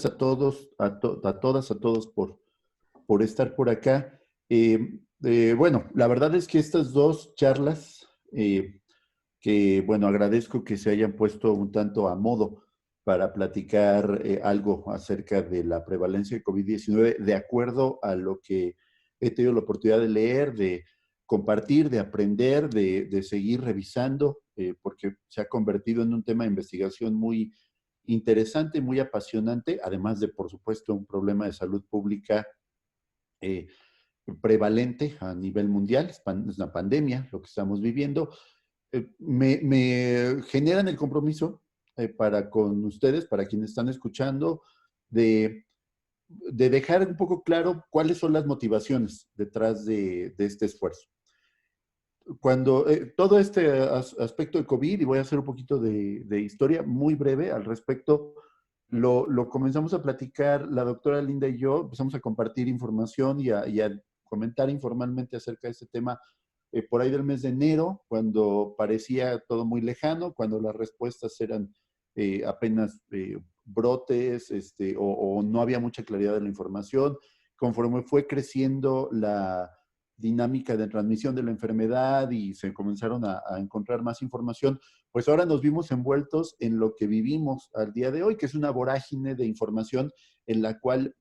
A todos, a todas, a todos por estar por acá. Bueno, la verdad es que estas dos charlas, que bueno, agradezco que se hayan puesto un tanto a modo para platicar algo acerca de la prevalencia de COVID-19, de acuerdo a lo que he tenido la oportunidad de leer, de compartir, de aprender, de seguir revisando, porque se ha convertido en un tema de investigación muy interesante, muy apasionante, además de, por supuesto, un problema de salud pública eh, prevalente a nivel mundial, es una pandemia lo que estamos viviendo. Me generan el compromiso para con ustedes, para quienes están escuchando, de, de dejar un poco claro cuáles son las motivaciones detrás de este esfuerzo. Cuando todo este aspecto de COVID, y voy a hacer un poquito de historia muy breve al respecto, lo comenzamos a platicar la doctora Linda y yo, empezamos a compartir información y a comentar informalmente acerca de este tema por ahí del mes de enero, cuando parecía todo muy lejano, cuando las respuestas eran apenas brotes o no había mucha claridad de la información. Conforme fue creciendo la dinámica de transmisión de la enfermedad y se comenzaron a encontrar más información, pues ahora nos vimos envueltos en lo que vivimos al día de hoy, que es una vorágine de información en la cual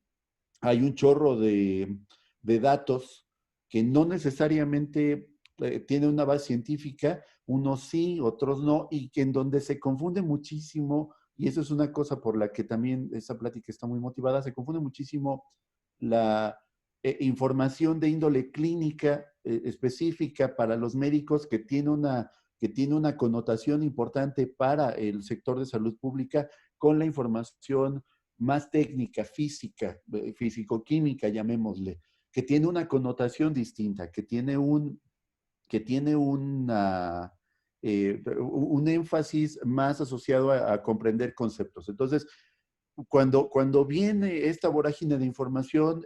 hay un chorro de datos que no necesariamente tienen una base científica, unos sí, otros no, y que en donde se confunde muchísimo, y eso es una cosa por la que también esta plática está muy motivada, se confunde muchísimo la información de índole clínica específica para los médicos que tiene una connotación importante para el sector de salud pública con la información más técnica, física, físico-química, llamémosle, que tiene una connotación distinta, que tiene un énfasis más asociado a comprender conceptos. Entonces, cuando viene esta vorágine de información,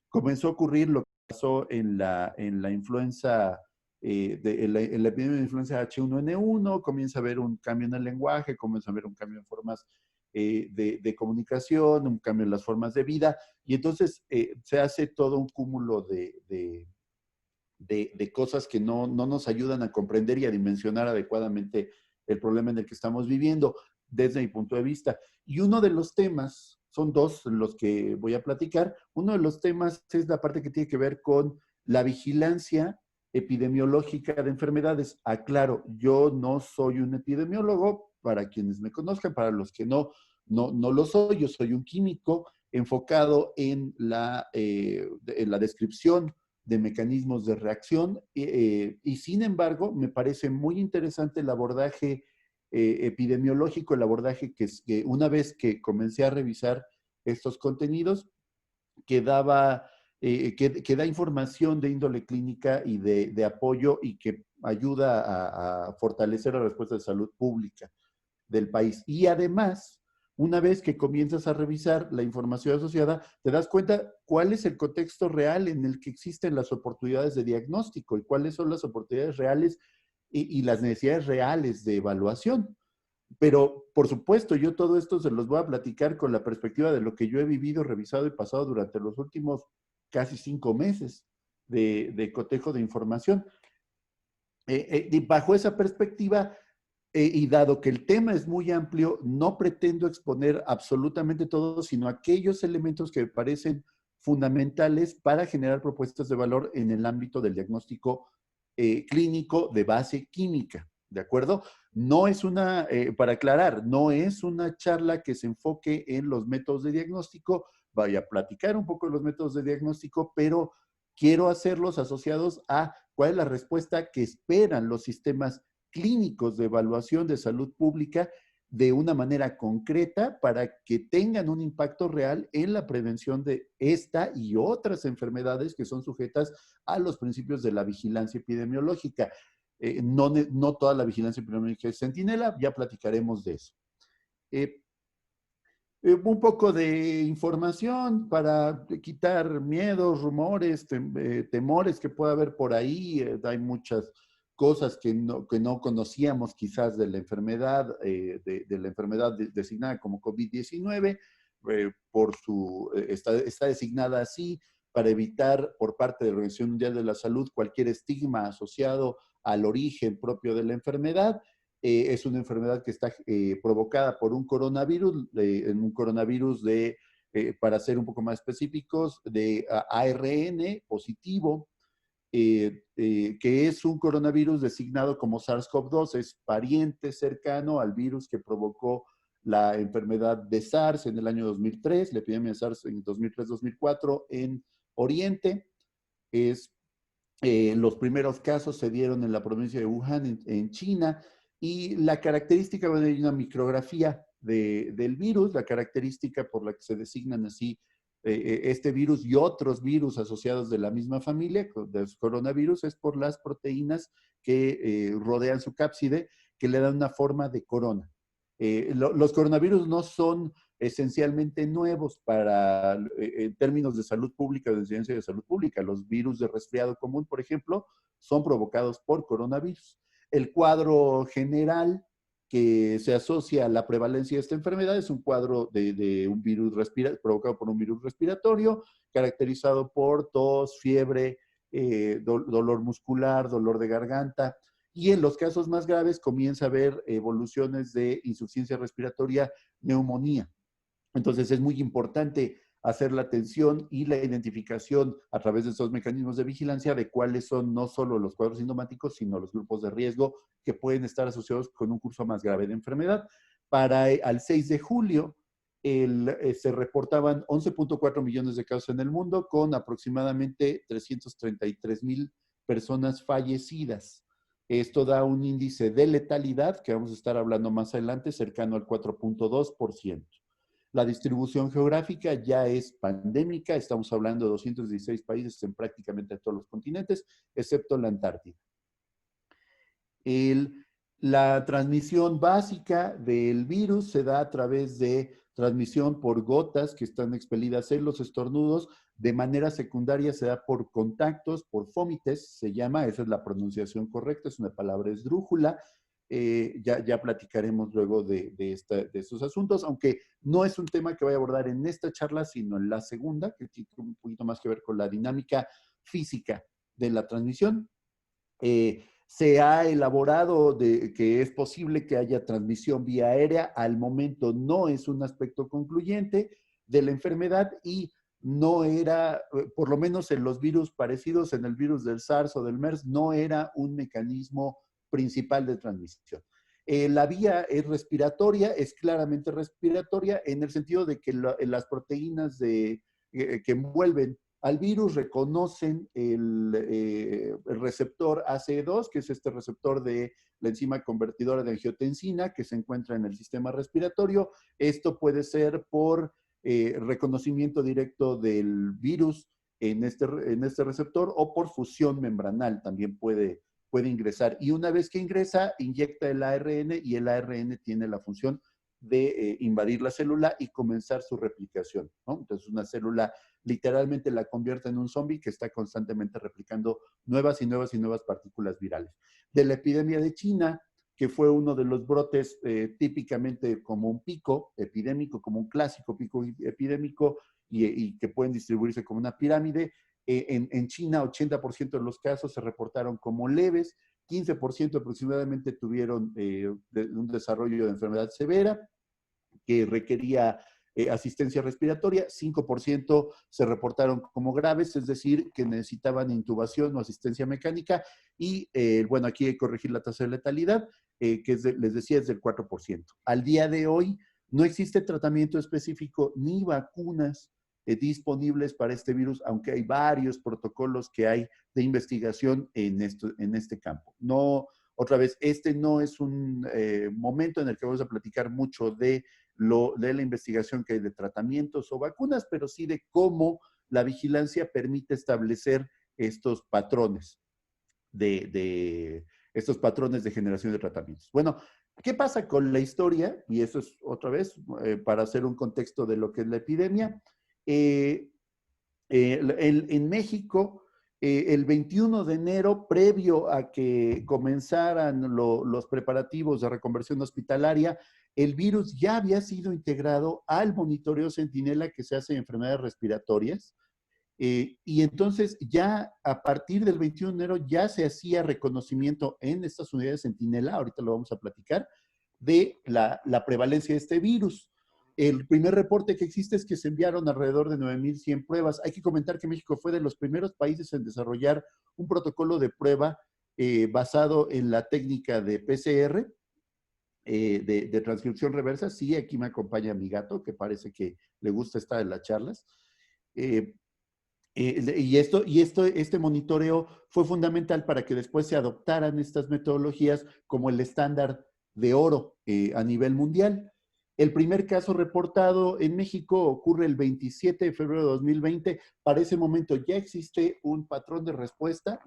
comenzó a ocurrir lo que pasó en la influenza, en la epidemia de influenza H1N1, comienza a haber un cambio en el lenguaje, comienza a haber un cambio en formas de comunicación, un cambio en las formas de vida, y entonces se hace todo un cúmulo de cosas que no nos ayudan a comprender y a dimensionar adecuadamente el problema en el que estamos viviendo desde mi punto de vista. Y uno de los temas, son dos los que voy a platicar, uno de los temas es la parte que tiene que ver con la vigilancia epidemiológica de enfermedades. Aclaro, yo no soy un epidemiólogo, para quienes me conozcan, para los que no lo soy, yo soy un químico enfocado en la descripción de mecanismos de reacción y sin embargo me parece muy interesante el abordaje epidemiológico, el abordaje que una vez que comencé a revisar estos contenidos, que daba, que da información de índole clínica y de apoyo y que ayuda a fortalecer la respuesta de salud pública del país. Y además, una vez que comienzas a revisar la información asociada, te das cuenta cuál es el contexto real en el que existen las oportunidades de diagnóstico y cuáles son las oportunidades reales y las necesidades reales de evaluación. Pero, por supuesto, yo todo esto se los voy a platicar con la perspectiva de lo que yo he vivido, revisado y pasado durante los últimos casi 5 meses de cotejo de información. Y bajo esa perspectiva, y dado que el tema es muy amplio, no pretendo exponer absolutamente todo, sino aquellos elementos que me parecen fundamentales para generar propuestas de valor en el ámbito del diagnóstico clínico de base química, ¿de acuerdo? No es para aclarar, no es una charla que se enfoque en los métodos de diagnóstico, vaya a platicar un poco de los métodos de diagnóstico, pero quiero hacerlos asociados a cuál es la respuesta que esperan los sistemas clínicos de evaluación de salud pública de una manera concreta para que tengan un impacto real en la prevención de esta y otras enfermedades que son sujetas a los principios de la vigilancia epidemiológica. No toda la vigilancia epidemiológica es centinela, ya platicaremos de eso. Eh, un poco de información para quitar miedos, rumores, temores que pueda haber por ahí. Hay muchas cosas que no conocíamos quizás de la enfermedad, de la enfermedad designada como COVID-19. está designada así para evitar por parte de la Organización Mundial de la Salud cualquier estigma asociado al origen propio de la enfermedad. Es una enfermedad que está provocada por un coronavirus, para ser un poco más específicos, de ARN positivo, que es un coronavirus designado como SARS-CoV-2, es pariente cercano al virus que provocó la enfermedad de SARS en el año 2003, la epidemia de SARS en 2003-2004 en Oriente. Los primeros casos se dieron en la provincia de Wuhan, en China, y la característica, bueno, hay una micrografía del virus, la característica por la que se designan así este virus y otros virus asociados de la misma familia, del coronavirus, es por las proteínas que rodean su cápside, que le dan una forma de corona. Los coronavirus no son esencialmente nuevos en términos de salud pública o de ciencia de salud pública. Los virus de resfriado común, por ejemplo, son provocados por coronavirus. El cuadro general que se asocia a la prevalencia de esta enfermedad es un cuadro de un virus provocado por un virus respiratorio, caracterizado por tos, fiebre, dolor muscular, dolor de garganta. Y en los casos más graves comienza a haber evoluciones de insuficiencia respiratoria, neumonía. Entonces es muy importante hacer la atención y la identificación a través de estos mecanismos de vigilancia de cuáles son no solo los cuadros sintomáticos, sino los grupos de riesgo que pueden estar asociados con un curso más grave de enfermedad. Al 6 de julio se reportaban 11.4 millones de casos en el mundo, con aproximadamente 333,000 personas fallecidas. Esto da un índice de letalidad, que vamos a estar hablando más adelante, cercano al 4.2%. La distribución geográfica ya es pandémica, estamos hablando de 216 países en prácticamente todos los continentes, excepto la Antártida. La transmisión básica del virus se da a través de transmisión por gotas que están expelidas en los estornudos. De manera secundaria se da por contactos, por fomites, se llama, esa es la pronunciación correcta, es una palabra esdrújula. Ya platicaremos luego de estos asuntos, aunque no es un tema que voy a abordar en esta charla, sino en la segunda, que tiene un poquito más que ver con la dinámica física de la transmisión. Se ha elaborado que es posible que haya transmisión vía aérea. Al momento no es un aspecto concluyente de la enfermedad y no era, por lo menos en los virus parecidos, en el virus del SARS o del MERS, no era un mecanismo principal de transmisión. La vía es respiratoria, es claramente respiratoria en el sentido de que las proteínas que envuelven al virus reconocen el receptor ACE2, que es este receptor de la enzima convertidora de angiotensina que se encuentra en el sistema respiratorio. Esto puede ser por reconocimiento directo del virus en este receptor o por fusión membranal también puede ingresar. Y una vez que ingresa, inyecta el ARN y el ARN tiene la función de invadir la célula y comenzar su replicación, ¿no? Entonces una célula literalmente la convierte en un zombie que está constantemente replicando nuevas y nuevas y nuevas partículas virales. De la epidemia de China, que fue uno de los brotes típicamente como un pico epidémico, como un clásico pico epidémico y que pueden distribuirse como una pirámide. En China, 80% de los casos se reportaron como leves, 15% aproximadamente tuvieron un desarrollo de enfermedad severa que requería asistencia respiratoria, 5% se reportaron como graves, es decir, que necesitaban intubación o asistencia mecánica, y bueno, aquí hay que corregir la tasa de letalidad, que les decía es del 4%. Al día de hoy no existe tratamiento específico ni vacunas disponibles para este virus, aunque hay varios protocolos que hay de investigación en este campo. No, otra vez, este no es un momento en el que vamos a platicar mucho de la investigación que hay de tratamientos o vacunas, pero sí de cómo la vigilancia permite establecer estos patrones estos patrones de generación de tratamientos. Bueno, ¿qué pasa con la historia? Y eso es otra vez para hacer un contexto de lo que es la epidemia. En México, el 21 de enero, previo a que comenzaran los preparativos de reconversión hospitalaria, el virus ya había sido integrado al monitoreo Centinela que se hace en enfermedades respiratorias. Y entonces ya a partir del 21 de enero ya se hacía reconocimiento en estas unidades Centinela, ahorita lo vamos a platicar, de la prevalencia de este virus. El primer reporte que existe es que se enviaron alrededor de 9,100 pruebas. Hay que comentar que México fue de los primeros países en desarrollar un protocolo de prueba basado en la técnica de PCR, de transcripción reversa. Sí, aquí me acompaña mi gato, que parece que le gusta estar en las charlas. Eh, este monitoreo fue fundamental para que después se adoptaran estas metodologías como el estándar de oro a nivel mundial. El primer caso reportado en México ocurre el 27 de febrero de 2020. Para ese momento ya existe un patrón de respuesta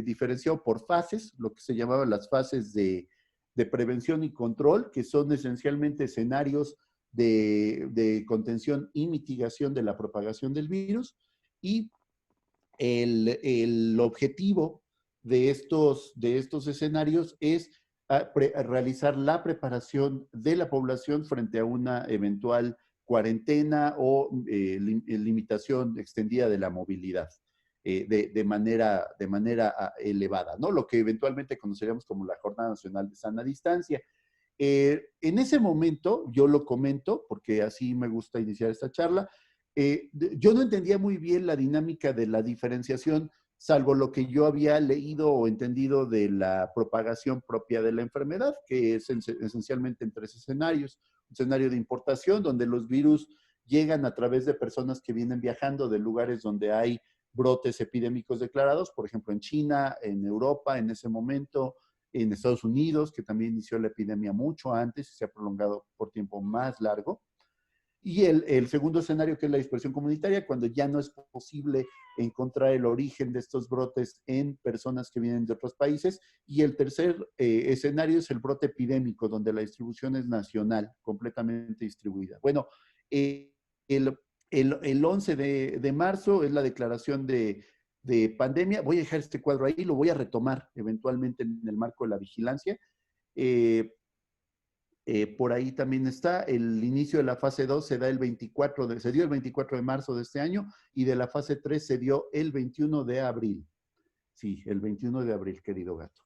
diferenciado por fases, lo que se llamaban las fases de prevención y control, que son esencialmente escenarios de contención y mitigación de la propagación del virus. Y el objetivo de estos escenarios es realizar la preparación de la población frente a una eventual cuarentena o limitación extendida de la movilidad de manera elevada, ¿no? Lo que eventualmente conoceríamos como la Jornada Nacional de Sana Distancia. En ese momento, yo lo comento, porque así me gusta iniciar esta charla, yo no entendía muy bien la dinámica de la diferenciación, salvo lo que yo había leído o entendido de la propagación propia de la enfermedad, que es esencialmente en tres escenarios. Un escenario de importación, donde los virus llegan a través de personas que vienen viajando de lugares donde hay brotes epidémicos declarados, por ejemplo en China, en Europa en ese momento, en Estados Unidos, que también inició la epidemia mucho antes y se ha prolongado por tiempo más largo. Y el segundo escenario, que es la dispersión comunitaria, cuando ya no es posible encontrar el origen de estos brotes en personas que vienen de otros países. Y el tercer escenario es el brote epidémico, donde la distribución es nacional, completamente distribuida. Bueno, el, el 11 de marzo es la declaración de pandemia. Voy a dejar este cuadro ahí, lo voy a retomar eventualmente en el marco de la vigilancia. Eh, por ahí también está el inicio de la fase 2, se dio el 24 de marzo de este año, y de la fase 3 se dio el 21 de abril. Sí, el 21 de abril, querido gato.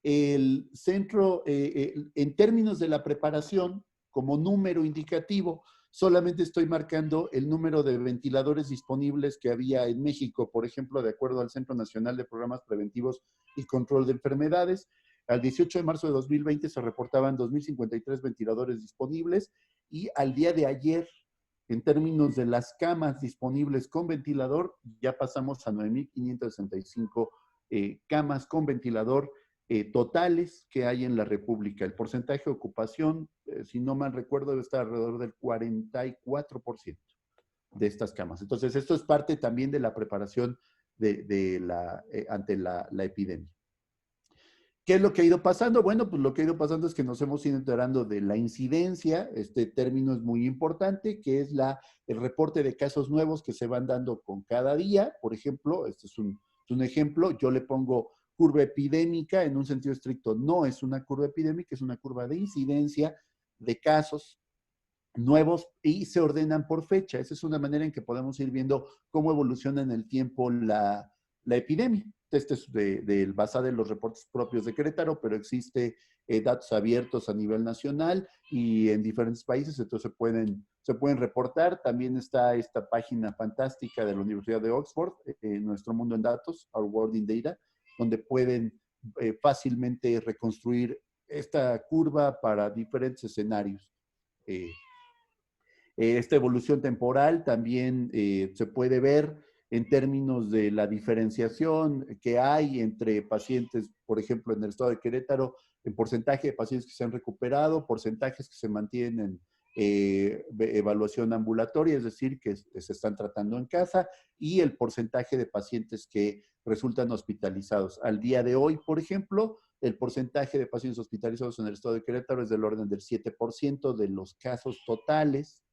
El centro, en términos de la preparación, como número indicativo, solamente estoy marcando el número de ventiladores disponibles que había en México, por ejemplo, de acuerdo al Centro Nacional de Programas Preventivos y Control de Enfermedades. Al 18 de marzo de 2020 se reportaban 2,053 ventiladores disponibles, y al día de ayer, en términos de las camas disponibles con ventilador, ya pasamos a 9,565 camas con ventilador totales que hay en la República. El porcentaje de ocupación, si no mal recuerdo, debe estar alrededor del 44% de estas camas. Entonces, esto es parte también de la preparación ante la epidemia. ¿Qué es lo que ha ido pasando? Bueno, pues lo que ha ido pasando es que nos hemos ido enterando de la incidencia. Este término es muy importante, que es el reporte de casos nuevos que se van dando con cada día. Por ejemplo, este es un ejemplo, yo le pongo curva epidémica, en un sentido estricto no es una curva epidémica, es una curva de incidencia de casos nuevos, y se ordenan por fecha. Esa es una manera en que podemos ir viendo cómo evoluciona en el tiempo la epidemia. Este es basado en los reportes propios de Querétaro, pero existe datos abiertos a nivel nacional y en diferentes países, entonces se pueden reportar. También está esta página fantástica de la Universidad de Oxford, Nuestro Mundo en Datos, Our World in Data, donde pueden fácilmente reconstruir esta curva para diferentes escenarios. Esta evolución temporal también se puede ver en términos de la diferenciación que hay entre pacientes, por ejemplo, en el estado de Querétaro, en porcentaje de pacientes que se han recuperado, porcentajes que se mantienen evaluación ambulatoria, es decir, que se están tratando en casa, y el porcentaje de pacientes que resultan hospitalizados. Al día de hoy, por ejemplo, el porcentaje de pacientes hospitalizados en el estado de Querétaro es del orden del 7% de los casos totales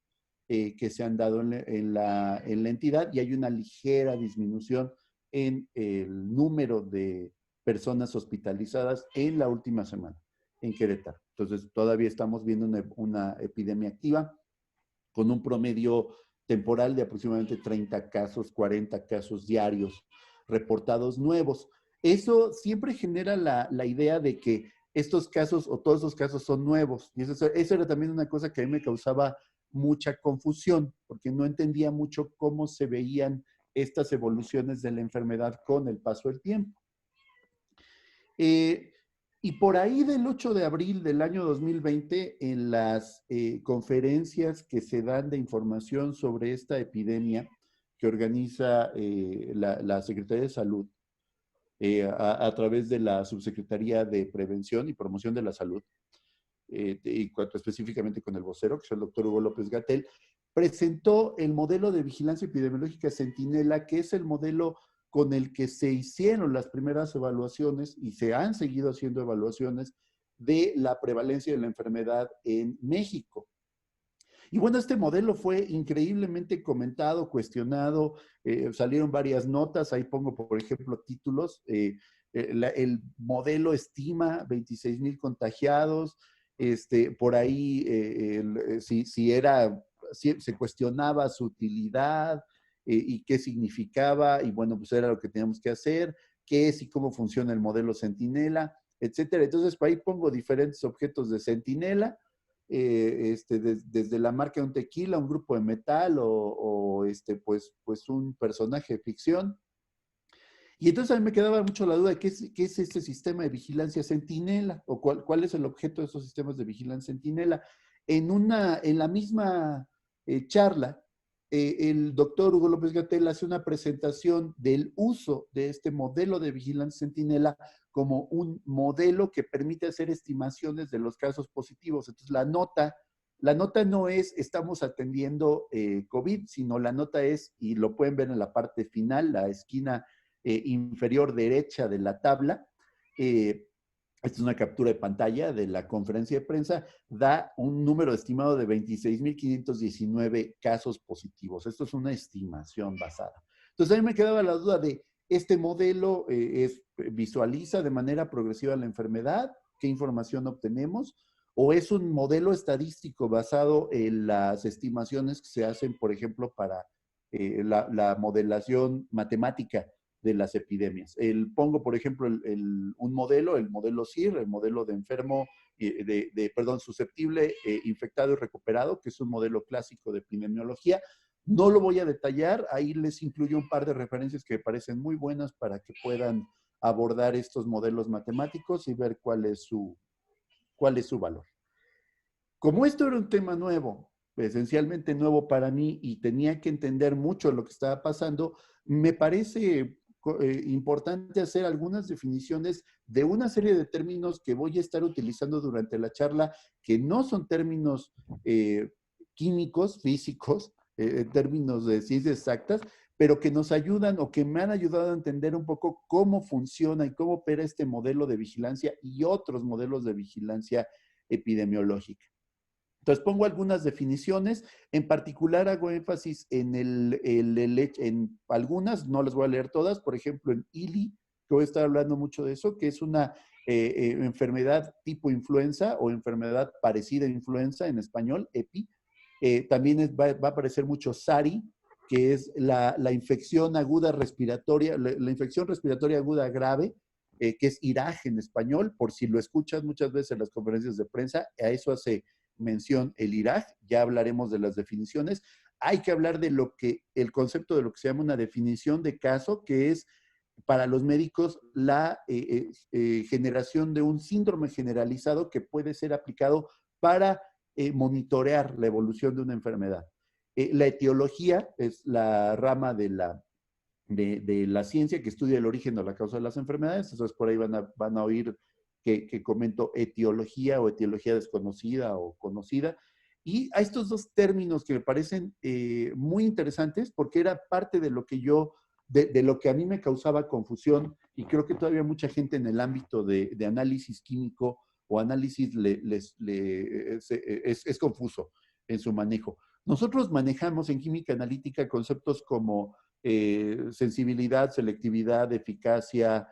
que se han dado en la entidad, y hay una ligera disminución en el número de personas hospitalizadas en la última semana. en Querétaro. Entonces, todavía estamos viendo una epidemia activa con un promedio temporal de aproximadamente 30 casos, 40 casos diarios reportados nuevos. Eso siempre genera la idea de que estos casos o todos esos casos son nuevos. Y eso era también una cosa que a mí me causaba mucha confusión, porque no entendía mucho cómo se veían estas evoluciones de la enfermedad con el paso del tiempo. Eh, y por ahí del 8 de abril del año 2020, en las conferencias que se dan de información sobre esta epidemia que organiza la Secretaría de Salud a través de la Subsecretaría de Prevención y Promoción de la Salud, y específicamente con el vocero, que es el doctor Hugo López-Gatell, presentó el modelo de vigilancia epidemiológica Centinela, que es el modelo con el que se hicieron las primeras evaluaciones y se han seguido haciendo evaluaciones de la prevalencia de la enfermedad en México. Y bueno, este modelo fue increíblemente comentado, cuestionado, salieron varias notas, ahí pongo, por ejemplo, títulos. El modelo estima 26,000 contagiados, por ahí si se cuestionaba su utilidad y qué significaba, y bueno, pues era lo que teníamos que hacer, qué es y cómo funciona el modelo Centinela, etcétera. Entonces, por ahí pongo diferentes objetos de Centinela, desde la marca de un tequila, un grupo de metal pues un personaje de ficción. Y entonces a mí me quedaba mucho la duda de qué es este sistema de vigilancia Centinela o cuál es el objeto de esos sistemas de vigilancia Centinela. En la misma charla, el doctor Hugo López-Gatell hace una presentación del uso de este modelo de vigilancia Centinela como un modelo que permite hacer estimaciones de los casos positivos. Entonces, la nota no es estamos atendiendo COVID, sino la nota es, y lo pueden ver en la parte final, la esquina inferior derecha de la tabla. Esta es una captura de pantalla de la conferencia de prensa, da un número estimado de 26,519 casos positivos. Esto es una estimación basada. Entonces a mí me quedaba la duda de, ¿este modelo visualiza de manera progresiva la enfermedad? ¿Qué información obtenemos? ¿O es un modelo estadístico basado en las estimaciones que se hacen, por ejemplo, para la modelación matemática de las epidemias? Pongo, por ejemplo, un modelo, el modelo CIR, el modelo de enfermo, susceptible, infectado y recuperado, que es un modelo clásico de epidemiología. No lo voy a detallar, ahí les incluyo un par de referencias que me parecen muy buenas para que puedan abordar estos modelos matemáticos y ver cuál es su valor. Como esto era un tema nuevo, esencialmente nuevo para mí, y tenía que entender mucho lo que estaba pasando, me parece importante hacer algunas definiciones de una serie de términos que voy a estar utilizando durante la charla, que no son términos químicos, físicos, términos de ciencias exactas, pero que nos ayudan o que me han ayudado a entender un poco cómo funciona y cómo opera este modelo de vigilancia y otros modelos de vigilancia epidemiológica. Entonces pongo algunas definiciones, en particular hago énfasis en algunas, no las voy a leer todas, por ejemplo en ILI, que voy a estar hablando mucho de eso, que es una enfermedad tipo influenza o enfermedad parecida a influenza en español, EPI. También va a aparecer mucho SARI, que es la infección aguda respiratoria, la infección respiratoria aguda grave, que es IRAG en español, por si lo escuchas muchas veces en las conferencias de prensa, a eso hace mención el IRAG, ya hablaremos de las definiciones. Hay que hablar de el concepto de lo que se llama una definición de caso, que es para los médicos la generación de un síndrome generalizado que puede ser aplicado para monitorear la evolución de una enfermedad. La etiología es la rama de la ciencia que estudia el origen o la causa de las enfermedades. Entonces, por ahí van a oír que comento etiología o etiología desconocida o conocida. Y a estos dos términos que me parecen muy interesantes porque era parte de lo que de lo que a mí me causaba confusión y creo que todavía mucha gente en el ámbito de análisis químico o análisis es confuso en su manejo. Nosotros manejamos en química analítica conceptos como sensibilidad, selectividad, eficacia,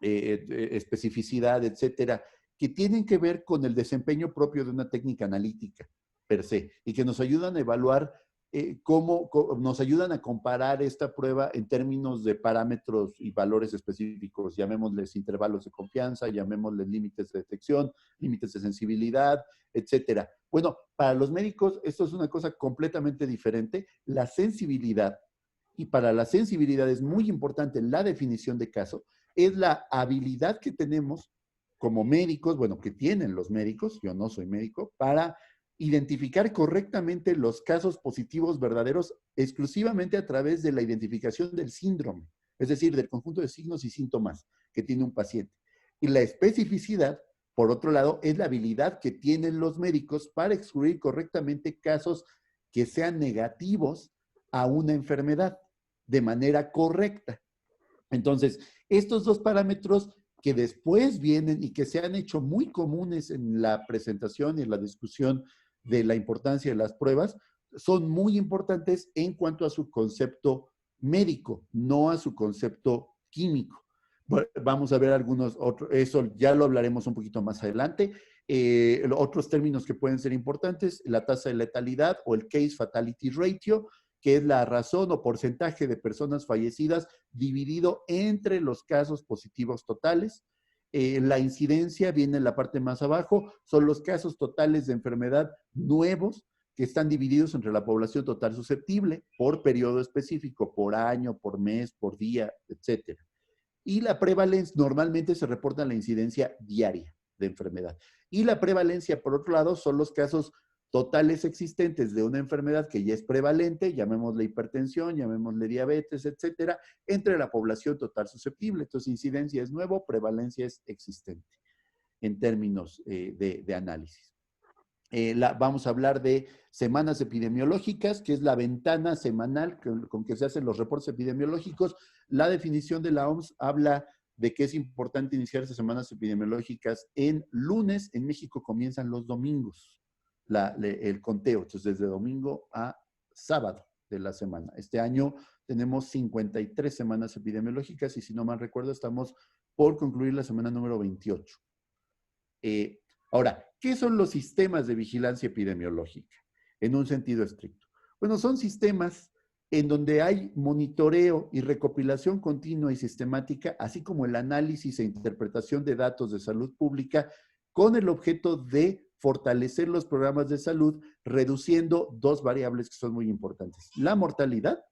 especificidad, etcétera. que tienen que ver con el desempeño propio de una técnica analítica per se y que nos ayudan a evaluar cómo nos ayudan a comparar esta prueba en términos de parámetros y valores específicos, llamémosles intervalos de confianza, llamémosles límites de detección, límites de sensibilidad, etcétera. Bueno, para los médicos esto es una cosa completamente diferente. La sensibilidad, y para la sensibilidad es muy importante la definición de caso, es la habilidad que tenemos como médicos, bueno, que tienen los médicos, yo no soy médico, para identificar correctamente los casos positivos verdaderos exclusivamente a través de la identificación del síndrome, es decir, del conjunto de signos y síntomas que tiene un paciente. Y la especificidad, por otro lado, es la habilidad que tienen los médicos para excluir correctamente casos que sean negativos a una enfermedad de manera correcta. Entonces, estos dos parámetros que después vienen y que se han hecho muy comunes en la presentación y en la discusión de la importancia de las pruebas, son muy importantes en cuanto a su concepto médico, no a su concepto químico. Vamos a ver algunos otros, eso ya lo hablaremos un poquito más adelante. Otros términos que pueden ser importantes, la tasa de letalidad o el case fatality ratio, que es la razón o porcentaje de personas fallecidas dividido entre los casos positivos totales. La incidencia viene en la parte más abajo, son los casos totales de enfermedad nuevos que están divididos entre la población total susceptible por periodo específico, por año, por mes, por día, etcétera. Y la prevalencia, normalmente se reporta la incidencia diaria de enfermedad. Y la prevalencia, por otro lado, son los casos totales existentes de una enfermedad que ya es prevalente, llamémosle hipertensión, llamémosle diabetes, etcétera, entre la población total susceptible. Entonces, incidencia es nuevo, prevalencia es existente en términos de análisis. Vamos a hablar de semanas epidemiológicas, que es la ventana semanal con que se hacen los reportes epidemiológicos. La definición de la OMS habla de que es importante iniciar esas semanas epidemiológicas en lunes. En México comienzan los domingos el conteo, entonces desde domingo a sábado de la semana. Este año tenemos 53 semanas epidemiológicas y si no mal recuerdo estamos por concluir la semana número 28. Ahora, ¿qué son los sistemas de vigilancia epidemiológica en un sentido estricto? Bueno, son sistemas en donde hay monitoreo y recopilación continua y sistemática, así como el análisis e interpretación de datos de salud pública con el objeto de fortalecer los programas de salud, reduciendo dos variables que son muy importantes. La mortalidad,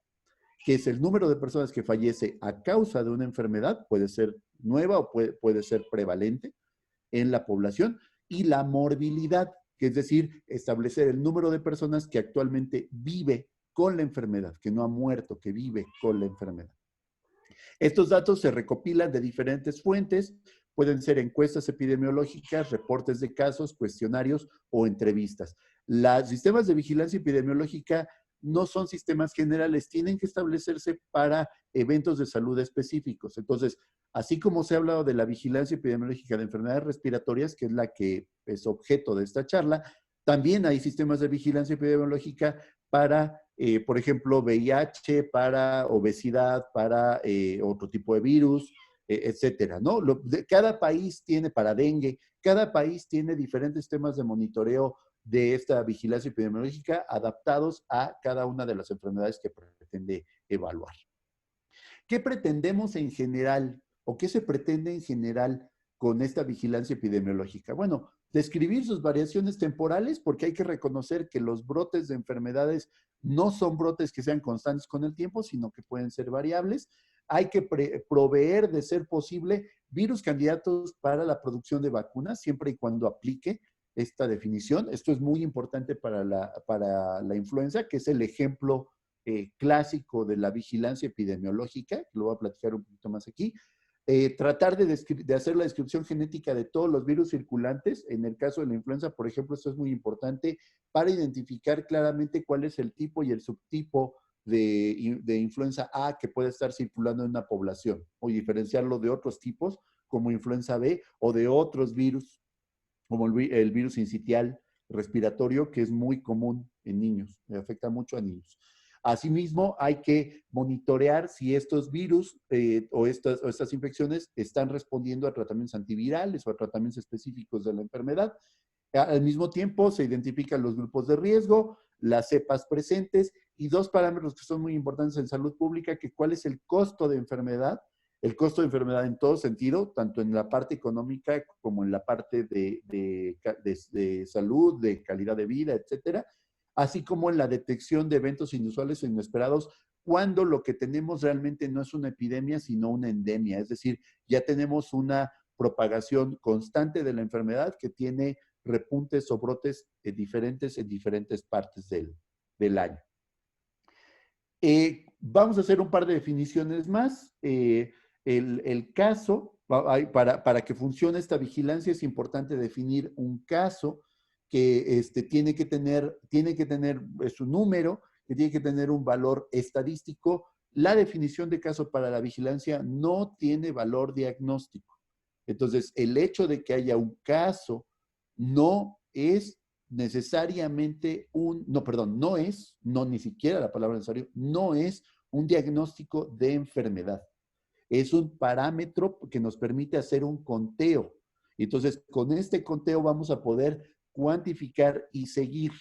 que es el número de personas que fallece a causa de una enfermedad, puede ser nueva o puede ser prevalente en la población, y la morbilidad, que es decir, establecer el número de personas que actualmente vive con la enfermedad, que no ha muerto, que vive con la enfermedad. Estos datos se recopilan de diferentes fuentes, pueden ser encuestas epidemiológicas, reportes de casos, cuestionarios o entrevistas. Los sistemas de vigilancia epidemiológica no son sistemas generales, tienen que establecerse para eventos de salud específicos. Entonces, así como se ha hablado de la vigilancia epidemiológica de enfermedades respiratorias, que es la que es objeto de esta charla, también hay sistemas de vigilancia epidemiológica para, por ejemplo, VIH, para obesidad, para otro tipo de virus, etcétera, ¿no? Cada país tiene, para dengue, cada país tiene diferentes temas de monitoreo de esta vigilancia epidemiológica adaptados a cada una de las enfermedades que pretende evaluar. ¿Qué pretendemos en general o qué se pretende en general con esta vigilancia epidemiológica? Bueno, describir sus variaciones temporales, porque hay que reconocer que los brotes de enfermedades no son brotes que sean constantes con el tiempo, sino que pueden ser variables. Hay que proveer, de ser posible, virus candidatos para la producción de vacunas, siempre y cuando aplique esta definición. Esto es muy importante para la influenza, que es el ejemplo clásico de la vigilancia epidemiológica, que lo voy a platicar un poquito más aquí. Tratar de hacer la descripción genética de todos los virus circulantes. En el caso de la influenza, por ejemplo, esto es muy importante para identificar claramente cuál es el tipo y el subtipo de influenza A que puede estar circulando en una población, o diferenciarlo de otros tipos como influenza B o de otros virus, como el virus sincitial respiratorio, que es muy común en niños, afecta mucho a niños. Asimismo, hay que monitorear si estos virus o estas infecciones están respondiendo a tratamientos antivirales o a tratamientos específicos de la enfermedad. Al mismo tiempo, se identifican los grupos de riesgo, las cepas presentes y dos parámetros que son muy importantes en salud pública, que cuál es el costo de enfermedad, el costo de enfermedad en todo sentido, tanto en la parte económica como en la parte de salud, de calidad de vida, etcétera, así como en la detección de eventos inusuales o inesperados, cuando lo que tenemos realmente no es una epidemia, sino una endemia. Es decir, ya tenemos una propagación constante de la enfermedad que tiene repuntes o brotes diferentes en diferentes partes del año. Vamos a hacer un par de definiciones más. El caso, para que funcione esta vigilancia es importante definir un caso que tiene que tener su número, que tiene que tener un valor estadístico. La definición de caso para la vigilancia no tiene valor diagnóstico. Entonces, el hecho de que haya un caso no es necesariamente ni siquiera la palabra necesario, no es un diagnóstico de enfermedad. Es un parámetro que nos permite hacer un conteo. Entonces, con este conteo vamos a poder cuantificar y seguir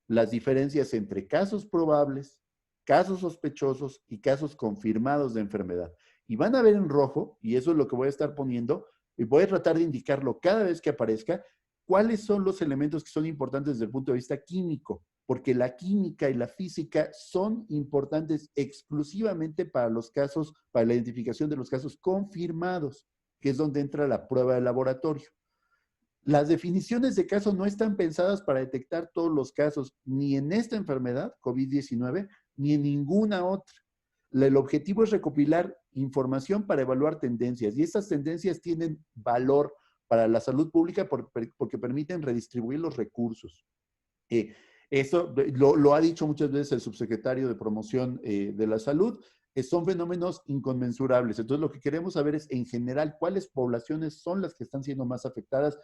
las diferencias entre casos probables, casos sospechosos y casos confirmados de enfermedad. Y van a ver en rojo, y eso es lo que voy a estar poniendo, y voy a tratar de indicarlo cada vez que aparezca, cuáles son los elementos que son importantes desde el punto de vista químico, porque la química y la física son importantes exclusivamente para los casos, para la identificación de los casos confirmados, que es donde entra la prueba de laboratorio. Las definiciones de caso no están pensadas para detectar todos los casos, ni en esta enfermedad, COVID-19, ni en ninguna otra. El objetivo es recopilar información para evaluar tendencias, y estas tendencias tienen valor para la salud pública porque permiten redistribuir los recursos. Eso lo ha dicho muchas veces el subsecretario de Promoción de la Salud, son fenómenos inconmensurables. Entonces, lo que queremos saber es, en general, cuáles poblaciones son las que están siendo más afectadas,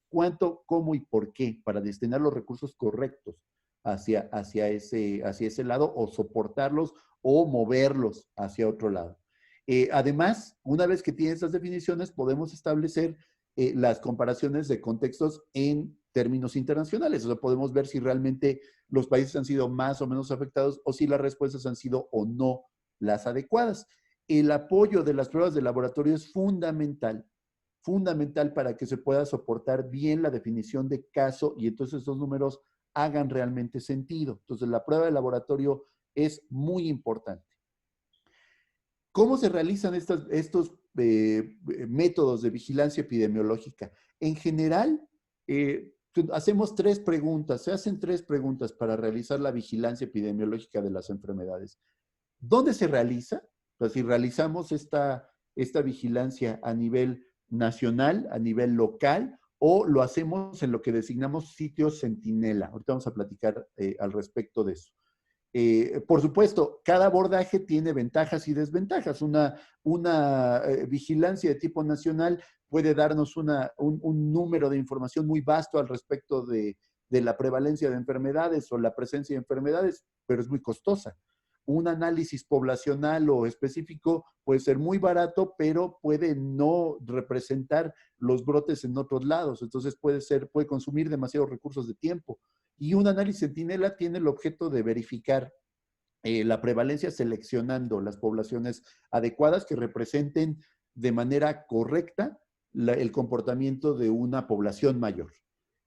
cuánto, cómo y por qué, para destinar los recursos correctos hacia ese lado, o soportarlos o moverlos hacia otro lado. Además, una vez que tiene estas definiciones, podemos establecer las comparaciones de contextos en términos internacionales. O sea, podemos ver si realmente los países han sido más o menos afectados o si las respuestas han sido o no las adecuadas. El apoyo de las pruebas de laboratorio es fundamental para que se pueda soportar bien la definición de caso y entonces esos números hagan realmente sentido. Entonces, la prueba de laboratorio es muy importante. ¿Cómo se realizan estos métodos de vigilancia epidemiológica? En general, hacemos tres preguntas, se hacen tres preguntas para realizar la vigilancia epidemiológica de las enfermedades. ¿Dónde se realiza? Pues si realizamos esta vigilancia a nivel nacional, a nivel local, o lo hacemos en lo que designamos sitios centinela. Ahorita vamos a platicar al respecto de eso. Por supuesto, cada abordaje tiene ventajas y desventajas. Una vigilancia de tipo nacional puede darnos un número de información muy vasto al respecto de la prevalencia de enfermedades o la presencia de enfermedades, pero es muy costosa. Un análisis poblacional o específico puede ser muy barato, pero puede no representar los brotes en otros lados. Entonces puede consumir demasiados recursos de tiempo. Y un análisis centinela tiene el objeto de verificar la prevalencia seleccionando las poblaciones adecuadas que representen de manera correcta el comportamiento de una población mayor.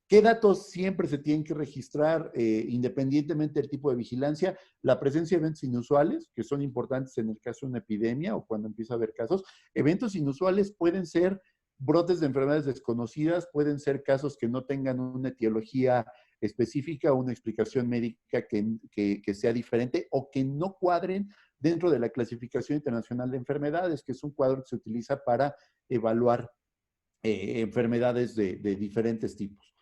¿Qué datos siempre se tienen que registrar independientemente del tipo de vigilancia? La presencia de eventos inusuales, que son importantes en el caso de una epidemia o cuando empieza a haber casos. Eventos inusuales pueden ser brotes de enfermedades desconocidas, pueden ser casos que no tengan una etiología específica o una explicación médica que sea diferente o que no cuadren dentro de la clasificación internacional de enfermedades, que es un cuadro que se utiliza para evaluar enfermedades de diferentes tipos.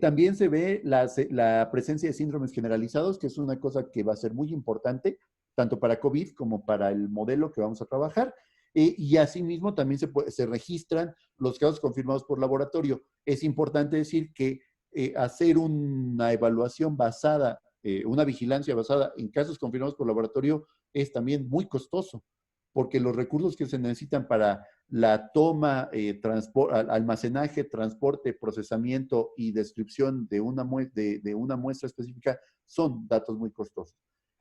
También se ve la presencia de síndromes generalizados, que es una cosa que va a ser muy importante, tanto para COVID como para el modelo que vamos a trabajar. Y asimismo también se registran los casos confirmados por laboratorio. Es importante decir que hacer una evaluación basada una vigilancia basada en casos confirmados por laboratorio es también muy costoso, porque los recursos que se necesitan para la toma, almacenaje, transporte, procesamiento y descripción de una muestra específica son datos muy costosos.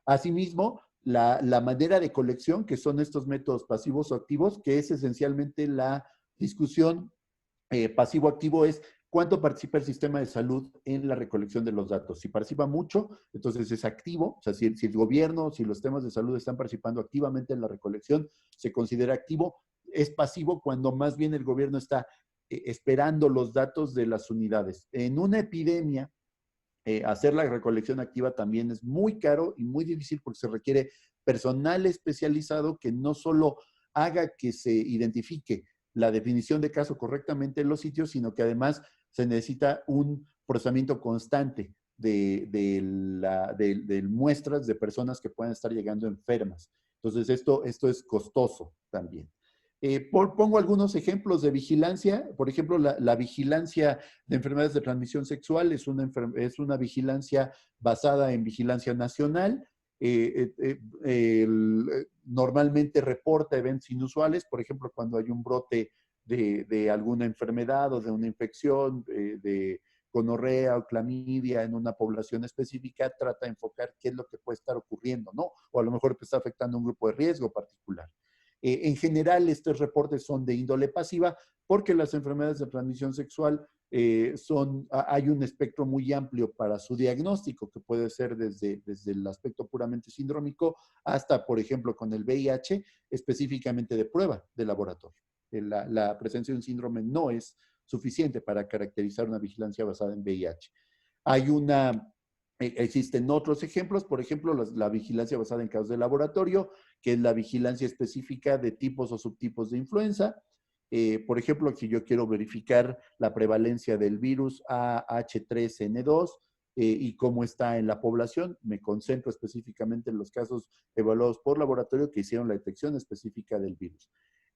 Asimismo, la manera de colección, que son estos métodos pasivos o activos, que es esencialmente la discusión pasivo-activo, es cuánto participa el sistema de salud en la recolección de los datos. Si participa mucho, entonces es activo, o sea, si el gobierno, si los sistemas de salud están participando activamente en la recolección, se considera activo. Es pasivo cuando más bien el gobierno está esperando los datos de las unidades. En una epidemia, hacer la recolección activa también es muy caro y muy difícil porque se requiere personal especializado que no solo haga que se identifique la definición de caso correctamente en los sitios, sino que además se necesita un procesamiento constante de muestras de personas que puedan estar llegando enfermas. Entonces, esto es costoso también. Pongo algunos ejemplos de vigilancia. Por ejemplo, la vigilancia de enfermedades de transmisión sexual es una vigilancia basada en vigilancia nacional. Normalmente reporta eventos inusuales, por ejemplo, cuando hay un brote de alguna enfermedad o de una infección de gonorrea o clamidia en una población específica, trata de enfocar qué es lo que puede estar ocurriendo, ¿no? O a lo mejor está afectando a un grupo de riesgo particular. En general, estos reportes son de índole pasiva porque las enfermedades de transmisión sexual hay un espectro muy amplio para su diagnóstico, que puede ser desde el aspecto puramente sindrómico hasta, por ejemplo, con el VIH, específicamente de prueba de laboratorio. La presencia de un síndrome no es suficiente para caracterizar una vigilancia basada en VIH. Existen otros ejemplos, por ejemplo, la vigilancia basada en casos de laboratorio, que es la vigilancia específica de tipos o subtipos de influenza. Por ejemplo, si yo quiero verificar la prevalencia del virus AH3N2 y cómo está en la población, me concentro específicamente en los casos evaluados por laboratorio que hicieron la detección específica del virus.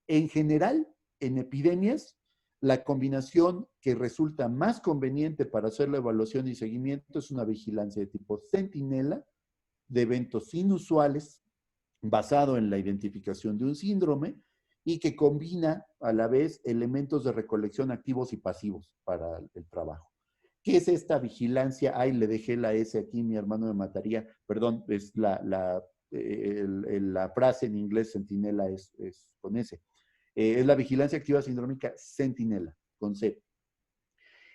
En general, en epidemias, la combinación que resulta más conveniente para hacer la evaluación y seguimiento es una vigilancia de tipo centinela, de eventos inusuales, basado en la identificación de un síndrome y que combina a la vez elementos de recolección activos y pasivos para el trabajo. ¿Qué es esta vigilancia? Ay, le dejé la S aquí, mi hermano me mataría. Perdón, es la frase en inglés centinela es con S. Es la vigilancia activa sindrómica centinela, con C.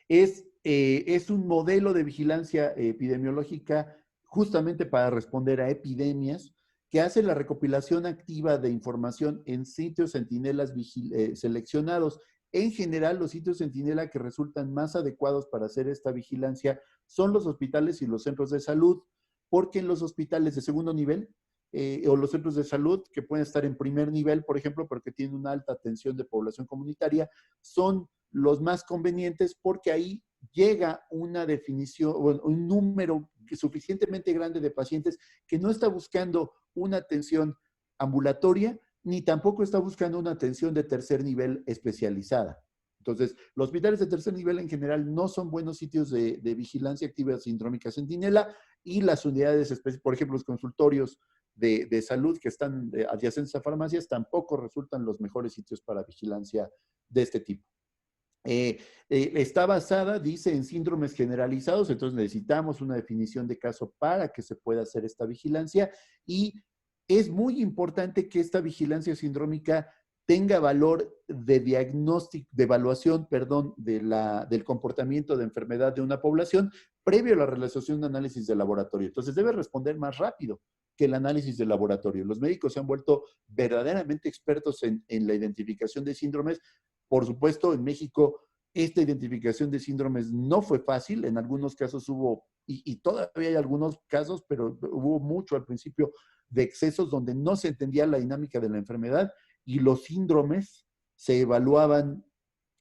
Es un modelo de vigilancia epidemiológica justamente para responder a epidemias que hace la recopilación activa de información en sitios centinelas seleccionados. En general, los sitios centinela que resultan más adecuados para hacer esta vigilancia son los hospitales y los centros de salud, porque en los hospitales de segundo nivel o los centros de salud que pueden estar en primer nivel, por ejemplo, porque tienen una alta atención de población comunitaria, son los más convenientes porque ahí llega una definición, un número suficientemente grande de pacientes que no está buscando una atención ambulatoria ni tampoco está buscando una atención de tercer nivel especializada. Entonces, los hospitales de tercer nivel en general no son buenos sitios de vigilancia activa sindrómica centinela y las unidades, por ejemplo, los consultorios de salud que están adyacentes a farmacias tampoco resultan los mejores sitios para vigilancia de este tipo. Está basada, dice, en síndromes generalizados, entonces necesitamos una definición de caso para que se pueda hacer esta vigilancia y es muy importante que esta vigilancia sindrómica tenga valor de diagnóstico, de evaluación, perdón, del comportamiento de enfermedad de una población previo a la realización de análisis de laboratorio. Entonces debe responder más rápido que el análisis de laboratorio. Los médicos se han vuelto verdaderamente expertos en la identificación de síndromes. Por supuesto, en México esta identificación de síndromes no fue fácil. En algunos casos hubo, y todavía hay algunos casos, pero hubo mucho al principio de excesos donde no se entendía la dinámica de la enfermedad y los síndromes se evaluaban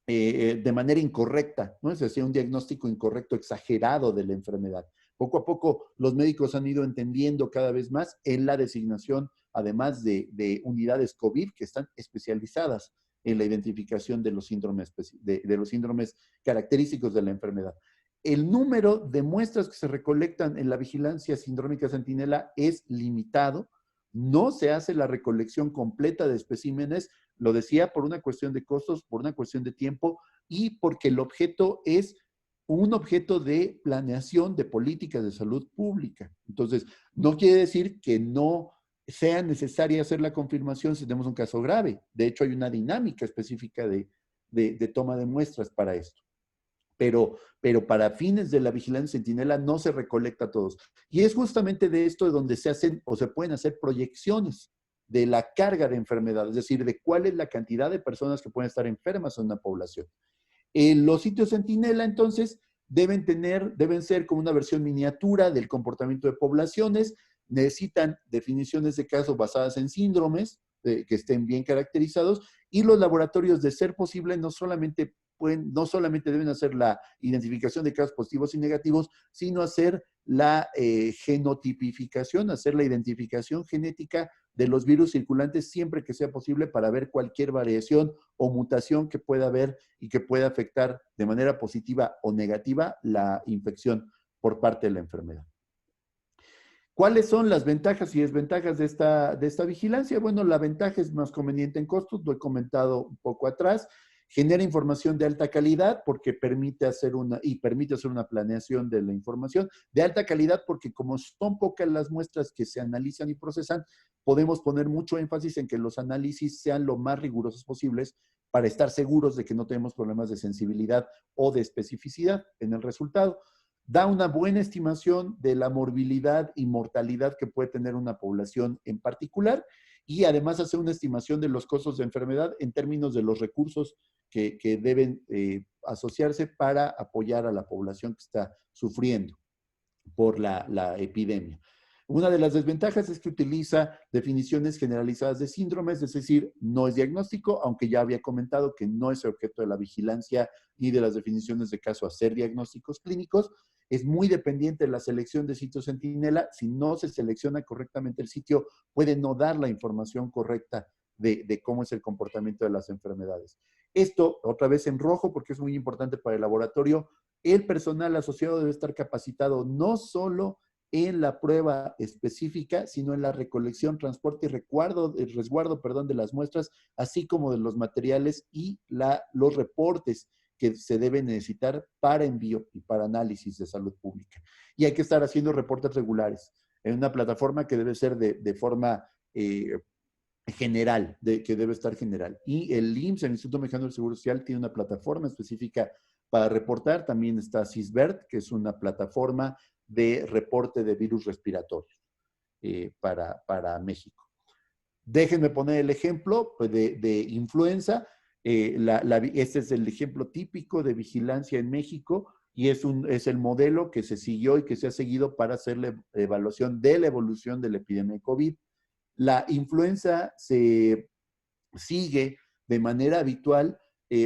de manera incorrecta, ¿no? Se hacía un diagnóstico incorrecto, exagerado de la enfermedad. Poco a poco los médicos han ido entendiendo cada vez más en la designación, además de unidades COVID que están especializadas en la identificación de los síndromes, de los síndromes característicos de la enfermedad. el número de muestras que se recolectan en la vigilancia sindrómica Centinela es limitado. No se hace la recolección completa de especímenes, lo decía, por una cuestión de costos, por una cuestión de tiempo y porque el objeto es un objeto de planeación de políticas de salud pública. Entonces, no quiere decir que no sea necesaria hacer la confirmación si tenemos un caso grave. De hecho, hay una dinámica específica de toma de muestras para esto. Pero para fines de la vigilancia centinela no se recolecta todos. Y es justamente de esto de donde se hacen o se pueden hacer proyecciones de la carga de enfermedad, es decir, de cuál es la cantidad de personas que pueden estar enfermas en una población. Los sitios centinela, entonces, deben ser como una versión miniatura del comportamiento de poblaciones, necesitan definiciones de casos basadas en síndromes que estén bien caracterizados y los laboratorios, de ser posible, no solamente deben hacer la identificación de casos positivos y negativos, sino hacer la genotipificación, hacer la identificación genética de los virus circulantes siempre que sea posible para ver cualquier variación o mutación que pueda haber y que pueda afectar de manera positiva o negativa la infección por parte de la enfermedad. ¿Cuáles son las ventajas y desventajas de esta vigilancia? Bueno, la ventaja es más conveniente en costos, lo he comentado un poco atrás. Genera información de alta calidad porque permite hacer una planeación de la información de alta calidad porque como son pocas las muestras que se analizan y procesan, podemos poner mucho énfasis en que los análisis sean lo más rigurosos posibles para estar seguros de que no tenemos problemas de sensibilidad o de especificidad en el resultado. Da una buena estimación de la morbilidad y mortalidad que puede tener una población en particular y además hace una estimación de los costos de enfermedad en términos de los recursos que deben asociarse para apoyar a la población que está sufriendo por la epidemia. Una de las desventajas es que utiliza definiciones generalizadas de síndromes, es decir, no es diagnóstico, aunque ya había comentado que no es el objeto de la vigilancia ni de las definiciones de caso hacer diagnósticos clínicos. Es muy dependiente de la selección de sitios centinela. Si no se selecciona correctamente el sitio, puede no dar la información correcta de cómo es el comportamiento de las enfermedades. Esto, otra vez en rojo, porque es muy importante para el laboratorio, el personal asociado debe estar capacitado no solo en la prueba específica, sino en la recolección, transporte y resguardo de las muestras, así como de los materiales y los reportes que se deben necesitar para envío y para análisis de salud pública. Y hay que estar haciendo reportes regulares en una plataforma que debe ser de forma general, que debe estar general. Y el IMSS, el Instituto Mexicano del Seguro Social, tiene una plataforma específica para reportar. También está CISBERT, que es una plataforma de reporte de virus respiratorios para México. Déjenme poner el ejemplo de influenza. Este es el ejemplo típico de vigilancia en México y es el modelo que se siguió y que se ha seguido para hacer la evaluación de la evolución de la epidemia de COVID. La influenza se sigue de manera habitual,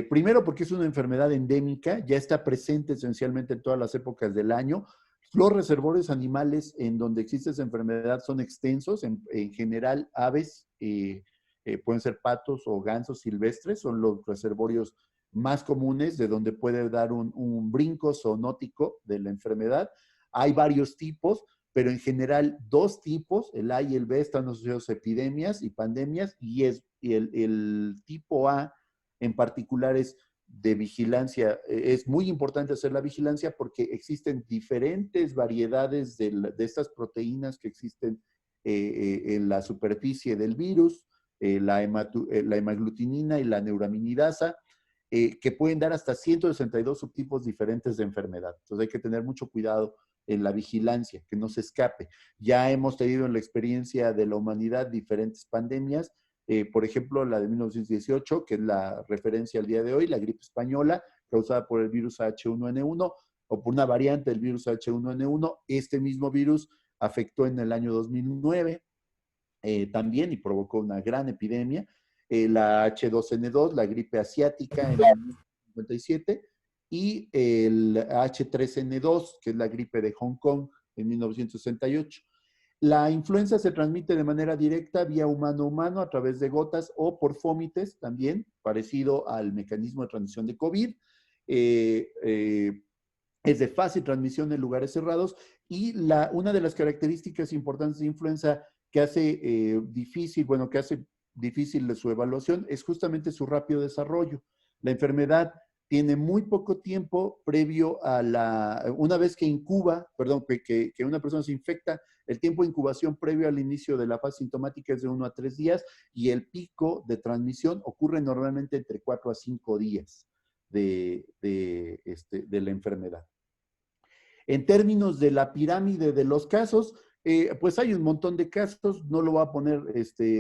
primero porque es una enfermedad endémica, ya está presente esencialmente en todas las épocas del año. Los reservorios animales en donde existe esa enfermedad son extensos, en general aves, pueden ser patos o gansos silvestres, son los reservorios más comunes de donde puede dar un brinco zoonótico de la enfermedad. Hay varios tipos, pero en general dos tipos, el A y el B, están asociados a epidemias y pandemias, y el tipo A en particular es de vigilancia. Es muy importante hacer la vigilancia porque existen diferentes variedades de estas proteínas que existen en la superficie del virus, la hemaglutinina y la neuraminidasa, que pueden dar hasta 162 subtipos diferentes de enfermedad. Entonces hay que tener mucho cuidado en la vigilancia, que no se escape. Ya hemos tenido en la experiencia de la humanidad diferentes pandemias, por ejemplo, la de 1918, que es la referencia al día de hoy, la gripe española, causada por el virus H1N1 o por una variante del virus H1N1. Este mismo virus afectó en el año 2009 también y provocó una gran epidemia. La H2N2, la gripe asiática en 1957, y el H3N2, que es la gripe de Hong Kong en 1968. La influenza se transmite de manera directa vía humano-humano a través de gotas o por fómites también, parecido al mecanismo de transmisión de COVID. es de fácil transmisión en lugares cerrados y una de las características importantes de influenza que hace difícil, bueno, que hace difícil su evaluación es justamente su rápido desarrollo. La enfermedad tiene muy poco tiempo previo a una vez que incuba, perdón, que una persona se infecta, el tiempo de incubación previo al inicio de la fase sintomática es de 1 a 3 días y el pico de transmisión ocurre normalmente entre 4 a 5 días de la enfermedad. En términos de la pirámide de los casos, pues hay un montón de casos, no lo voy a poner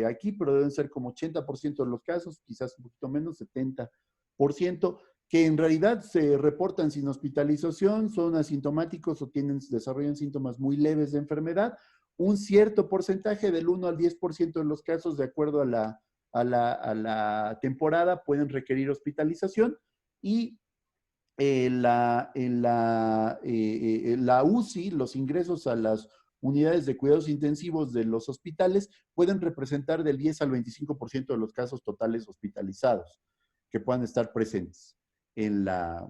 aquí, pero deben ser como 80% de los casos, quizás un poquito menos, 70%, que en realidad se reportan sin hospitalización, son asintomáticos o desarrollan síntomas muy leves de enfermedad. Un cierto porcentaje, del 1 al 10% de los casos, de acuerdo a la temporada, pueden requerir hospitalización y la UCI, los ingresos a las unidades de cuidados intensivos de los hospitales pueden representar del 10 al 25% de los casos totales hospitalizados que puedan estar presentes en la,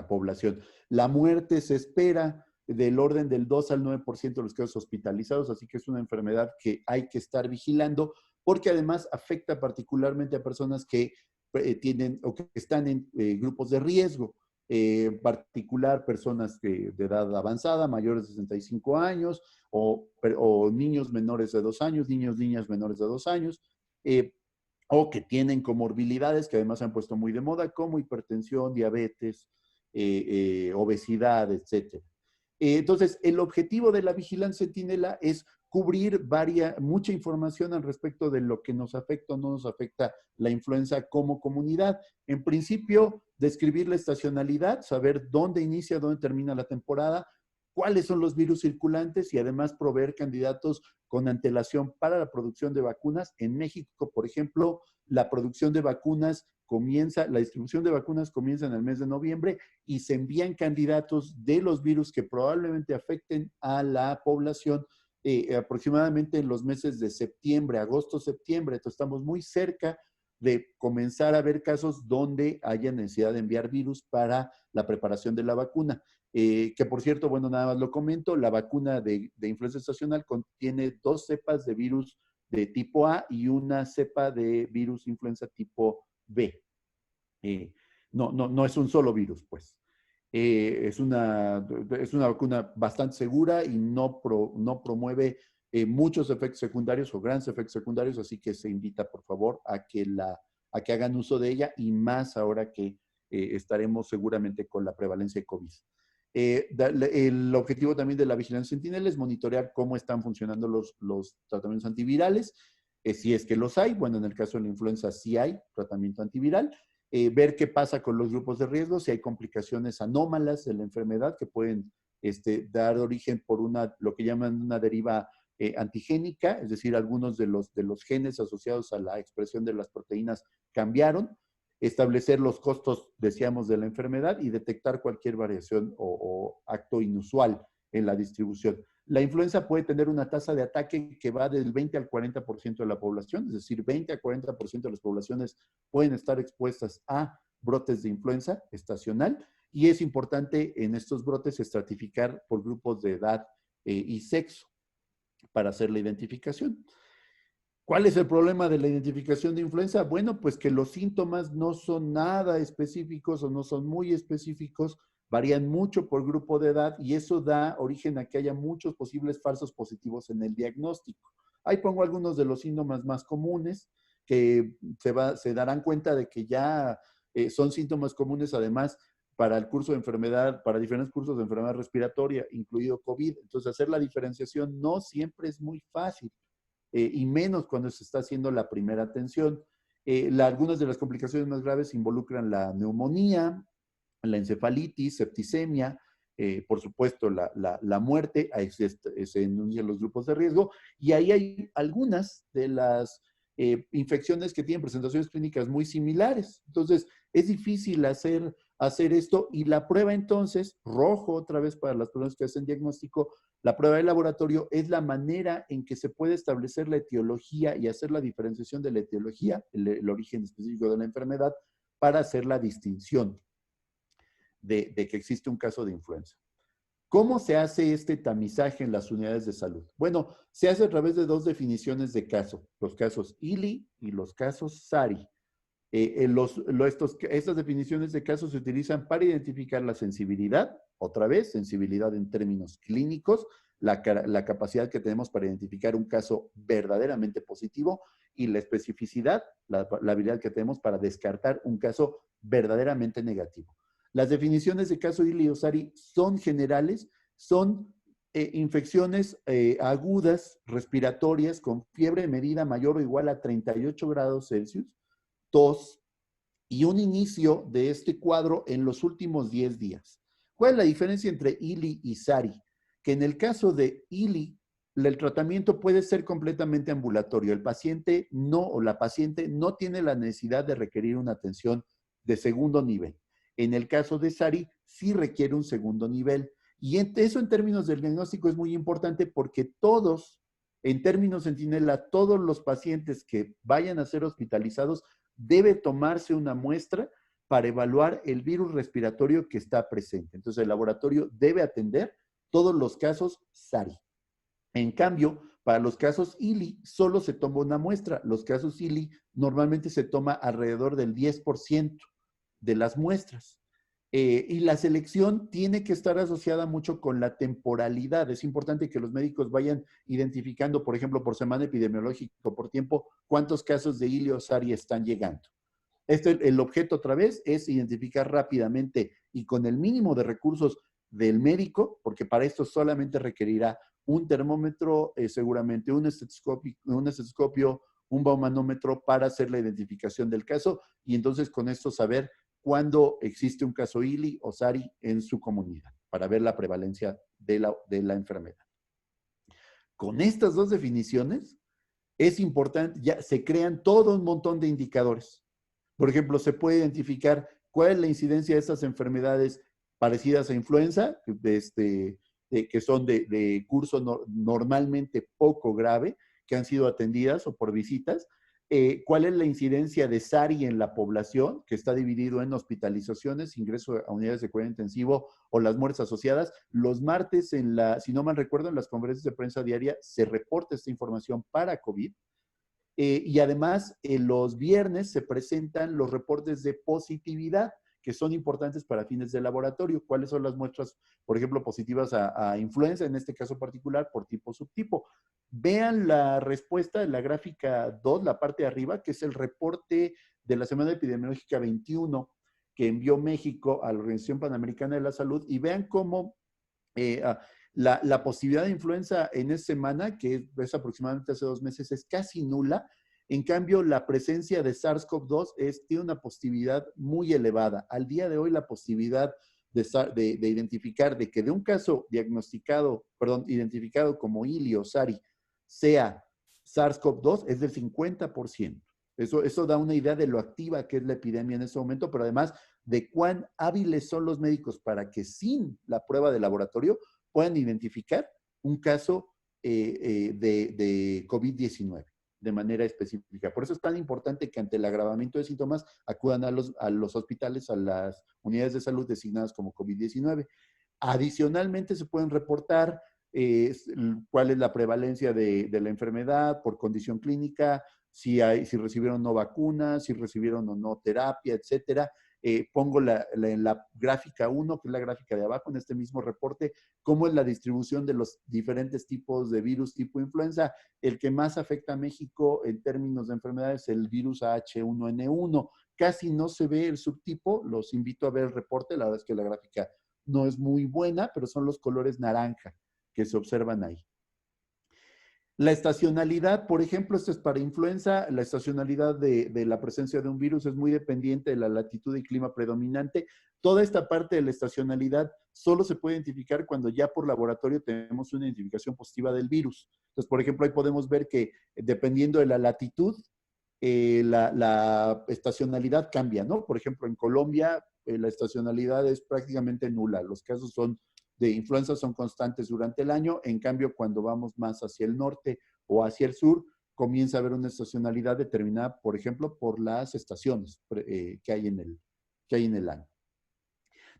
población. La muerte se espera del orden del 2 al 9% de los casos hospitalizados, así que es una enfermedad que hay que estar vigilando porque además afecta particularmente a personas que tienen o que están en grupos de riesgo, en particular personas de edad avanzada, mayores de 65 años, o niños menores de 2 años, niñas menores de 2 años, o que tienen comorbilidades que además se han puesto muy de moda, como hipertensión, diabetes, obesidad, etc. Entonces, el objetivo de la vigilancia centinela es cubrir mucha información al respecto de lo que nos afecta o no nos afecta la influenza como comunidad. En principio, describir la estacionalidad, saber dónde inicia, dónde termina la temporada, cuáles son los virus circulantes y además proveer candidatos con antelación para la producción de vacunas. En México, por ejemplo, la distribución de vacunas comienza en el mes de noviembre y se envían candidatos de los virus que probablemente afecten a la población aproximadamente en los meses de septiembre, agosto, septiembre. Entonces estamos muy cerca de comenzar a ver casos donde haya necesidad de enviar virus para la preparación de la vacuna. Que por cierto, bueno, nada más lo comento, la vacuna de influenza estacional contiene 2 cepas de virus de tipo A y una cepa de virus influenza tipo B. No es un solo virus, pues. Es una vacuna bastante segura y no promueve muchos efectos secundarios o grandes efectos secundarios, así que se invita, por favor, a que hagan uso de ella y más ahora que estaremos seguramente con la prevalencia de COVID. El objetivo también de la vigilancia centinela es monitorear cómo están funcionando los tratamientos antivirales, si es que los hay. Bueno, en el caso de la influenza sí hay tratamiento antiviral. Ver qué pasa con los grupos de riesgo, si hay complicaciones anómalas de la enfermedad que pueden dar origen por lo que llaman una deriva antigénica, es decir, algunos de los genes asociados a la expresión de las proteínas cambiaron, establecer los costos, decíamos, de la enfermedad y detectar cualquier variación o acto inusual en la distribución. La influenza puede tener una tasa de ataque que va del 20 al 40% de la población, es decir, 20 a 40% de las poblaciones pueden estar expuestas a brotes de influenza estacional y es importante en estos brotes estratificar por grupos de edad y sexo para hacer la identificación. ¿Cuál es el problema de la identificación de influenza? Bueno, pues que los síntomas no son nada específicos o no son muy específicos, varían mucho por grupo de edad y eso da origen a que haya muchos posibles falsos positivos en el diagnóstico. Ahí pongo algunos de los síntomas más comunes que se darán cuenta de que ya son síntomas comunes además para el curso de enfermedad, para diferentes cursos de enfermedad respiratoria, incluido COVID. Entonces, hacer la diferenciación no siempre es muy fácil. Y menos cuando se está haciendo la primera atención. Algunas de las complicaciones más graves involucran la neumonía, la encefalitis, septicemia, por supuesto la muerte, ahí se enuncian los grupos de riesgo, y ahí hay algunas de las infecciones que tienen presentaciones clínicas muy similares. Entonces, es difícil hacer esto y la prueba entonces, rojo otra vez para las personas que hacen diagnóstico, la prueba de laboratorio es la manera en que se puede establecer la etiología y hacer la diferenciación de la etiología, el origen específico de la enfermedad, para hacer la distinción. de que existe un caso de influenza. ¿Cómo se hace este tamizaje en las unidades de salud? Bueno, se hace a través de dos definiciones de caso, los casos ILI y los casos SARI. Estas definiciones de casos se utilizan para identificar la sensibilidad, otra vez, sensibilidad en términos clínicos, la capacidad que tenemos para identificar un caso verdaderamente positivo y la especificidad, la habilidad que tenemos para descartar un caso verdaderamente negativo. Las definiciones de caso ILI-OSARI son generales, son infecciones agudas, respiratorias, con fiebre medida mayor o igual a 38 grados Celsius, tos y un inicio de este cuadro en los últimos 10 días. ¿Cuál es la diferencia entre ILI y SARI? Que en el caso de ILI, el tratamiento puede ser completamente ambulatorio. El paciente no, o la paciente no tiene la necesidad de requerir una atención de segundo nivel. En el caso de SARI, sí requiere un segundo nivel. Y eso en términos del diagnóstico es muy importante porque todos, en términos centinela, todos los pacientes que vayan a ser hospitalizados debe tomarse una muestra para evaluar el virus respiratorio que está presente. Entonces, el laboratorio debe atender todos los casos SARI. En cambio, para los casos ILI, solo se toma una muestra. Los casos ILI normalmente se toma alrededor del 10% de las muestras. Y la selección tiene que estar asociada mucho con la temporalidad. Es importante que los médicos vayan identificando, por ejemplo, por semana epidemiológica o por tiempo, cuántos casos de ILI o SARI están llegando. El objeto otra vez es identificar rápidamente y con el mínimo de recursos del médico, porque para esto solamente requerirá un termómetro, seguramente un estetoscopio, un baumanómetro para hacer la identificación del caso y entonces con esto saber cuándo existe un caso ILI o SARI en su comunidad, para ver la prevalencia de la enfermedad. Con estas dos definiciones, es importante, ya se crean todo un montón de indicadores. Por ejemplo, se puede identificar cuál es la incidencia de estas enfermedades parecidas a influenza, que son de curso normalmente poco grave, que han sido atendidas o por visitas. ¿Cuál es la incidencia de SARI en la población, que está dividido en hospitalizaciones, ingreso a unidades de cuidado intensivo o las muertes asociadas? Los martes, si no mal recuerdo, en las conferencias de prensa diaria se reporta esta información para COVID. Y además, los viernes se presentan los reportes de positividad, que son importantes para fines de laboratorio. ¿Cuáles son las muestras, por ejemplo, positivas a influenza, en este caso particular, por tipo subtipo? Vean la respuesta de la gráfica 2, la parte de arriba, que es el reporte de la Semana Epidemiológica 21 que envió México a la Organización Panamericana de la Salud, y vean cómo la posibilidad de influenza en esta semana, que es aproximadamente hace 2 meses, es casi nula. En cambio, la presencia de SARS-CoV-2 tiene una positividad muy elevada. Al día de hoy, la posibilidad de identificar de que de un caso identificado como ILI o SARI sea SARS-CoV-2 es del 50%. Eso da una idea de lo activa que es la epidemia en este momento, pero además de cuán hábiles son los médicos para que sin la prueba de laboratorio puedan identificar un caso de COVID-19 de manera específica. Por eso es tan importante que ante el agravamiento de síntomas acudan a los hospitales, a las unidades de salud designadas como COVID-19. Adicionalmente, se pueden reportar cuál es la prevalencia de la enfermedad por condición clínica, si recibieron no vacunas, si recibieron o no terapia, etcétera. Pongo en la gráfica 1, que es la gráfica de abajo, en este mismo reporte, cómo es la distribución de los diferentes tipos de virus tipo influenza. El que más afecta a México en términos de enfermedades es el virus H1N1. Casi no se ve el subtipo, los invito a ver el reporte, la verdad es que la gráfica no es muy buena, pero son los colores naranja que se observan ahí. La estacionalidad, por ejemplo, esto es para influenza, la estacionalidad de la presencia de un virus es muy dependiente de la latitud y clima predominante. Toda esta parte de la estacionalidad solo se puede identificar cuando ya por laboratorio tenemos una identificación positiva del virus. Entonces, por ejemplo, ahí podemos ver que dependiendo de la latitud, la estacionalidad cambia, ¿no? Por ejemplo, en Colombia la estacionalidad es prácticamente nula. Los casos de influenza son constantes durante el año. En cambio, cuando vamos más hacia el norte o hacia el sur, comienza a haber una estacionalidad determinada, por ejemplo, por las estaciones que hay en el año.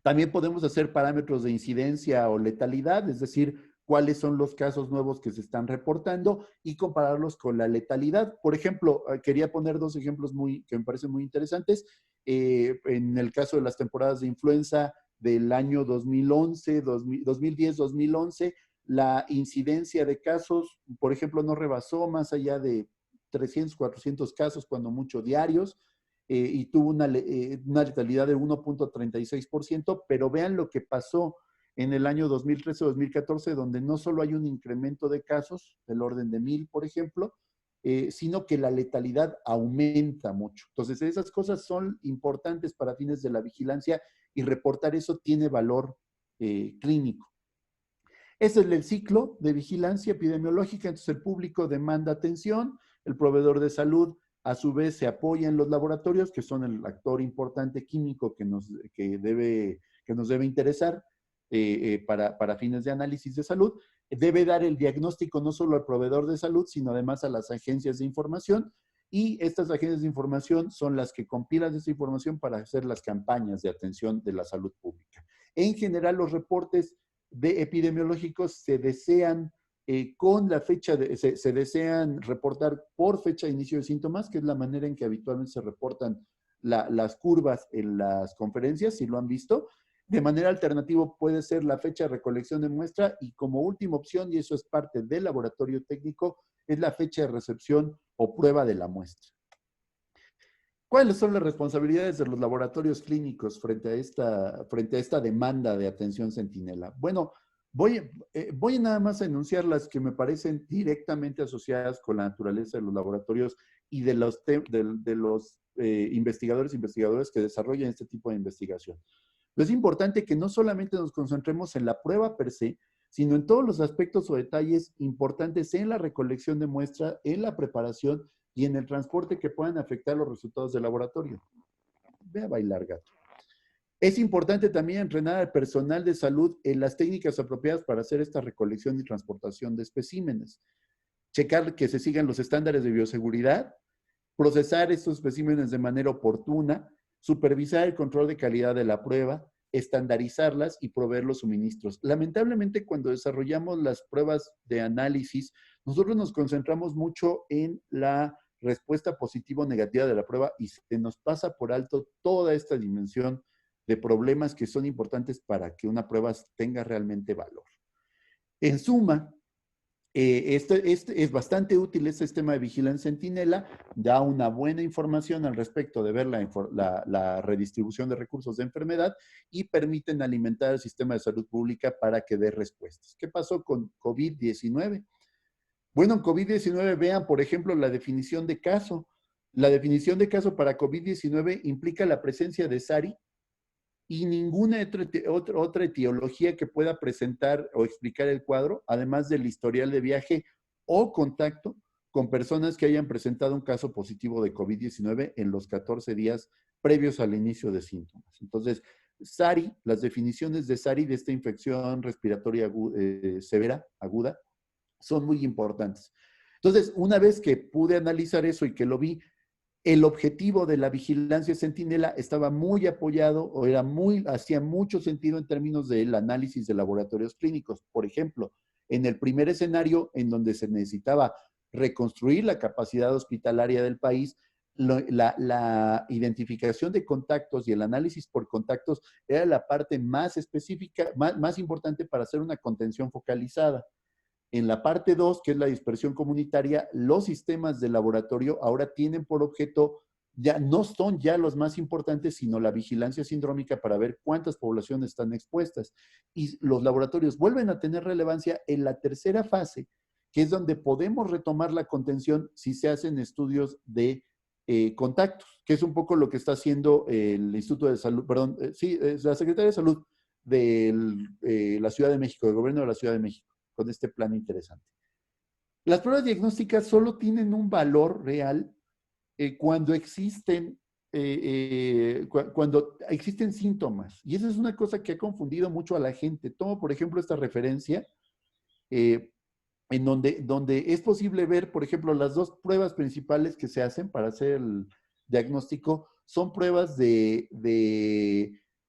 También podemos hacer parámetros de incidencia o letalidad, es decir, cuáles son los casos nuevos que se están reportando y compararlos con la letalidad. Por ejemplo, quería poner dos ejemplos que me parecen muy interesantes. En el caso de las temporadas de influenza del año 2011, 2010, 2011, la incidencia de casos, por ejemplo, no rebasó más allá de 300, 400 casos, cuando mucho diarios, y tuvo una letalidad de 1.36%, pero vean lo que pasó en el año 2013-2014, donde no solo hay un incremento de casos del orden de 1000, por ejemplo, sino que la letalidad aumenta mucho. Entonces, esas cosas son importantes para fines de la vigilancia y reportar eso tiene valor clínico. Ese es el ciclo de vigilancia epidemiológica. Entonces, el público demanda atención, el proveedor de salud a su vez se apoya en los laboratorios, que son el actor importante químico que nos debe interesar para fines de análisis de salud. Debe dar el diagnóstico no solo al proveedor de salud, sino además a las agencias de información, y estas agencias de información son las que compilan esa información para hacer las campañas de atención de la salud pública. En general, los reportes epidemiológicos se desean con la fecha, se desean reportar por fecha de inicio de síntomas, que es la manera en que habitualmente se reportan las curvas en las conferencias, si lo han visto. De manera alternativa puede ser la fecha de recolección de muestra, y como última opción, y eso es parte del laboratorio técnico, es la fecha de recepción o prueba de la muestra. ¿Cuáles son las responsabilidades de los laboratorios clínicos frente a esta demanda de atención centinela? Bueno, voy nada más a enunciar las que me parecen directamente asociadas con la naturaleza de los laboratorios y de los investigadores e investigadoras que desarrollan este tipo de investigación. Es importante que no solamente nos concentremos en la prueba per se, sino en todos los aspectos o detalles importantes en la recolección de muestra, en la preparación y en el transporte que puedan afectar los resultados del laboratorio. Ve a bailar, gato. Es importante también entrenar al personal de salud en las técnicas apropiadas para hacer esta recolección y transportación de especímenes. Checar que se sigan los estándares de bioseguridad, procesar estos especímenes de manera oportuna, supervisar el control de calidad de la prueba, estandarizarlas y proveer los suministros. Lamentablemente, cuando desarrollamos las pruebas de análisis, nosotros nos concentramos mucho en la respuesta positiva o negativa de la prueba y se nos pasa por alto toda esta dimensión de problemas que son importantes para que una prueba tenga realmente valor. En suma, es bastante útil este sistema de vigilancia centinela, da una buena información al respecto de ver la redistribución de recursos de enfermedad y permiten alimentar el sistema de salud pública para que dé respuestas. ¿Qué pasó con COVID-19? Bueno, en COVID-19 vean, por ejemplo, la definición de caso. La definición de caso para COVID-19 implica la presencia de SARI y ninguna otra etiología que pueda presentar o explicar el cuadro, además del historial de viaje o contacto con personas que hayan presentado un caso positivo de COVID-19 en los 14 días previos al inicio de síntomas. Entonces, SARI, las definiciones de SARI, de esta infección respiratoria severa, aguda, son muy importantes. Entonces, una vez que pude analizar eso y que lo vi, el objetivo de la vigilancia centinela estaba muy apoyado o hacía mucho sentido en términos del análisis de laboratorios clínicos. Por ejemplo, en el primer escenario en donde se necesitaba reconstruir la capacidad hospitalaria del país, la identificación de contactos y el análisis por contactos era la parte más específica, más importante para hacer una contención focalizada. En la parte 2, que es la dispersión comunitaria, los sistemas de laboratorio ahora tienen por objeto, ya no son ya los más importantes, sino la vigilancia sindrómica para ver cuántas poblaciones están expuestas. Y los laboratorios vuelven a tener relevancia en la tercera fase, que es donde podemos retomar la contención si se hacen estudios de contactos, que es un poco lo que está haciendo el Instituto de Salud, perdón, la Secretaría de Salud de la Ciudad de México, del Gobierno de la Ciudad de México, con este plan interesante. Las pruebas diagnósticas solo tienen un valor real cuando existen síntomas. Y esa es una cosa que ha confundido mucho a la gente. Tomo, por ejemplo, esta referencia en donde es posible ver, por ejemplo, las dos pruebas principales que se hacen para hacer el diagnóstico son pruebas de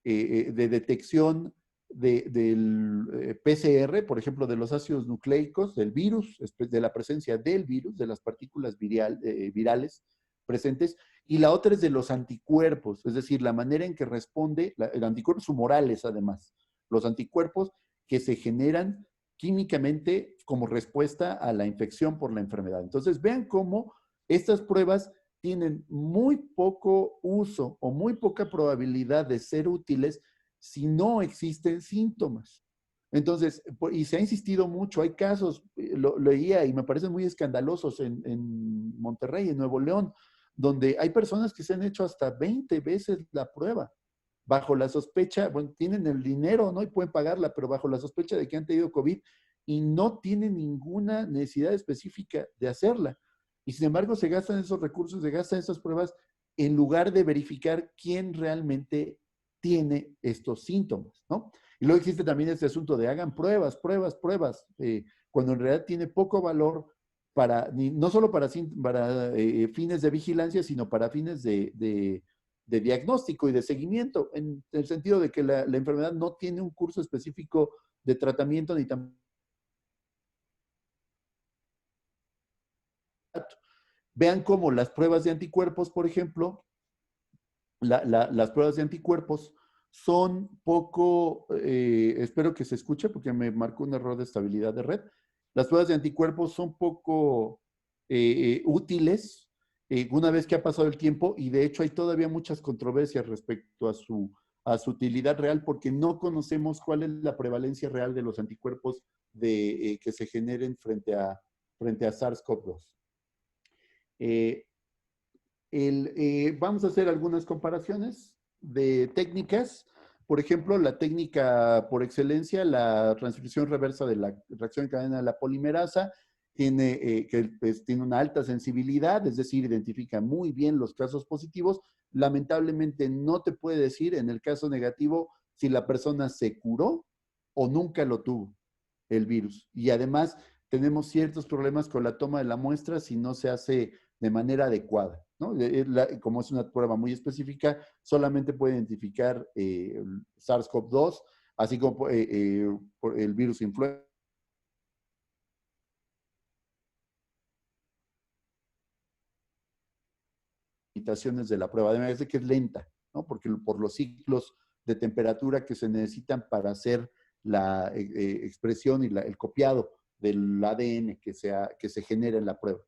de detección del PCR, por ejemplo, de los ácidos nucleicos, del virus, de la presencia del virus, de las partículas virales presentes, y la otra es de los anticuerpos, es decir, la manera en que responde, los anticuerpos humorales además, los anticuerpos que se generan químicamente como respuesta a la infección por la enfermedad. Entonces, vean cómo estas pruebas tienen muy poco uso o muy poca probabilidad de ser útiles si no existen síntomas. Entonces, y se ha insistido mucho, hay casos, lo leía y me parecen muy escandalosos en Monterrey, en Nuevo León, donde hay personas que se han hecho hasta 20 veces la prueba, bajo la sospecha, bueno, tienen el dinero, ¿no? Y pueden pagarla, pero bajo la sospecha de que han tenido COVID y no tienen ninguna necesidad específica de hacerla. Y sin embargo, se gastan esos recursos, se gastan esas pruebas en lugar de verificar quién realmente tiene estos síntomas, ¿no? Y luego existe también este asunto de hagan pruebas, pruebas, pruebas, cuando en realidad tiene poco valor para, no solo para fines de vigilancia, sino para fines de diagnóstico y de seguimiento, en el sentido de que la enfermedad no tiene un curso específico de tratamiento ni tampoco. Vean cómo las pruebas de anticuerpos, por ejemplo, las pruebas de anticuerpos son poco, espero que se escuche porque me marcó un error de estabilidad de red. Las pruebas de anticuerpos son poco útiles una vez que ha pasado el tiempo y de hecho hay todavía muchas controversias respecto a su utilidad real porque no conocemos cuál es la prevalencia real de los anticuerpos que se generen frente a SARS-CoV-2. Vamos a hacer algunas comparaciones de técnicas. Por ejemplo, la técnica por excelencia, la transcripción reversa de la reacción en cadena de la polimerasa, tiene una alta sensibilidad, es decir, identifica muy bien los casos positivos. Lamentablemente no te puede decir en el caso negativo si la persona se curó o nunca lo tuvo el virus. Y además tenemos ciertos problemas con la toma de la muestra si no se hace de manera adecuada, ¿no? Como es una prueba muy específica, solamente puede identificar SARS-CoV-2, así como el virus influenza. Limitaciones de la prueba, además de que es lenta, ¿no? Porque por los ciclos de temperatura que se necesitan para hacer la expresión y el copiado del ADN que se genera en la prueba.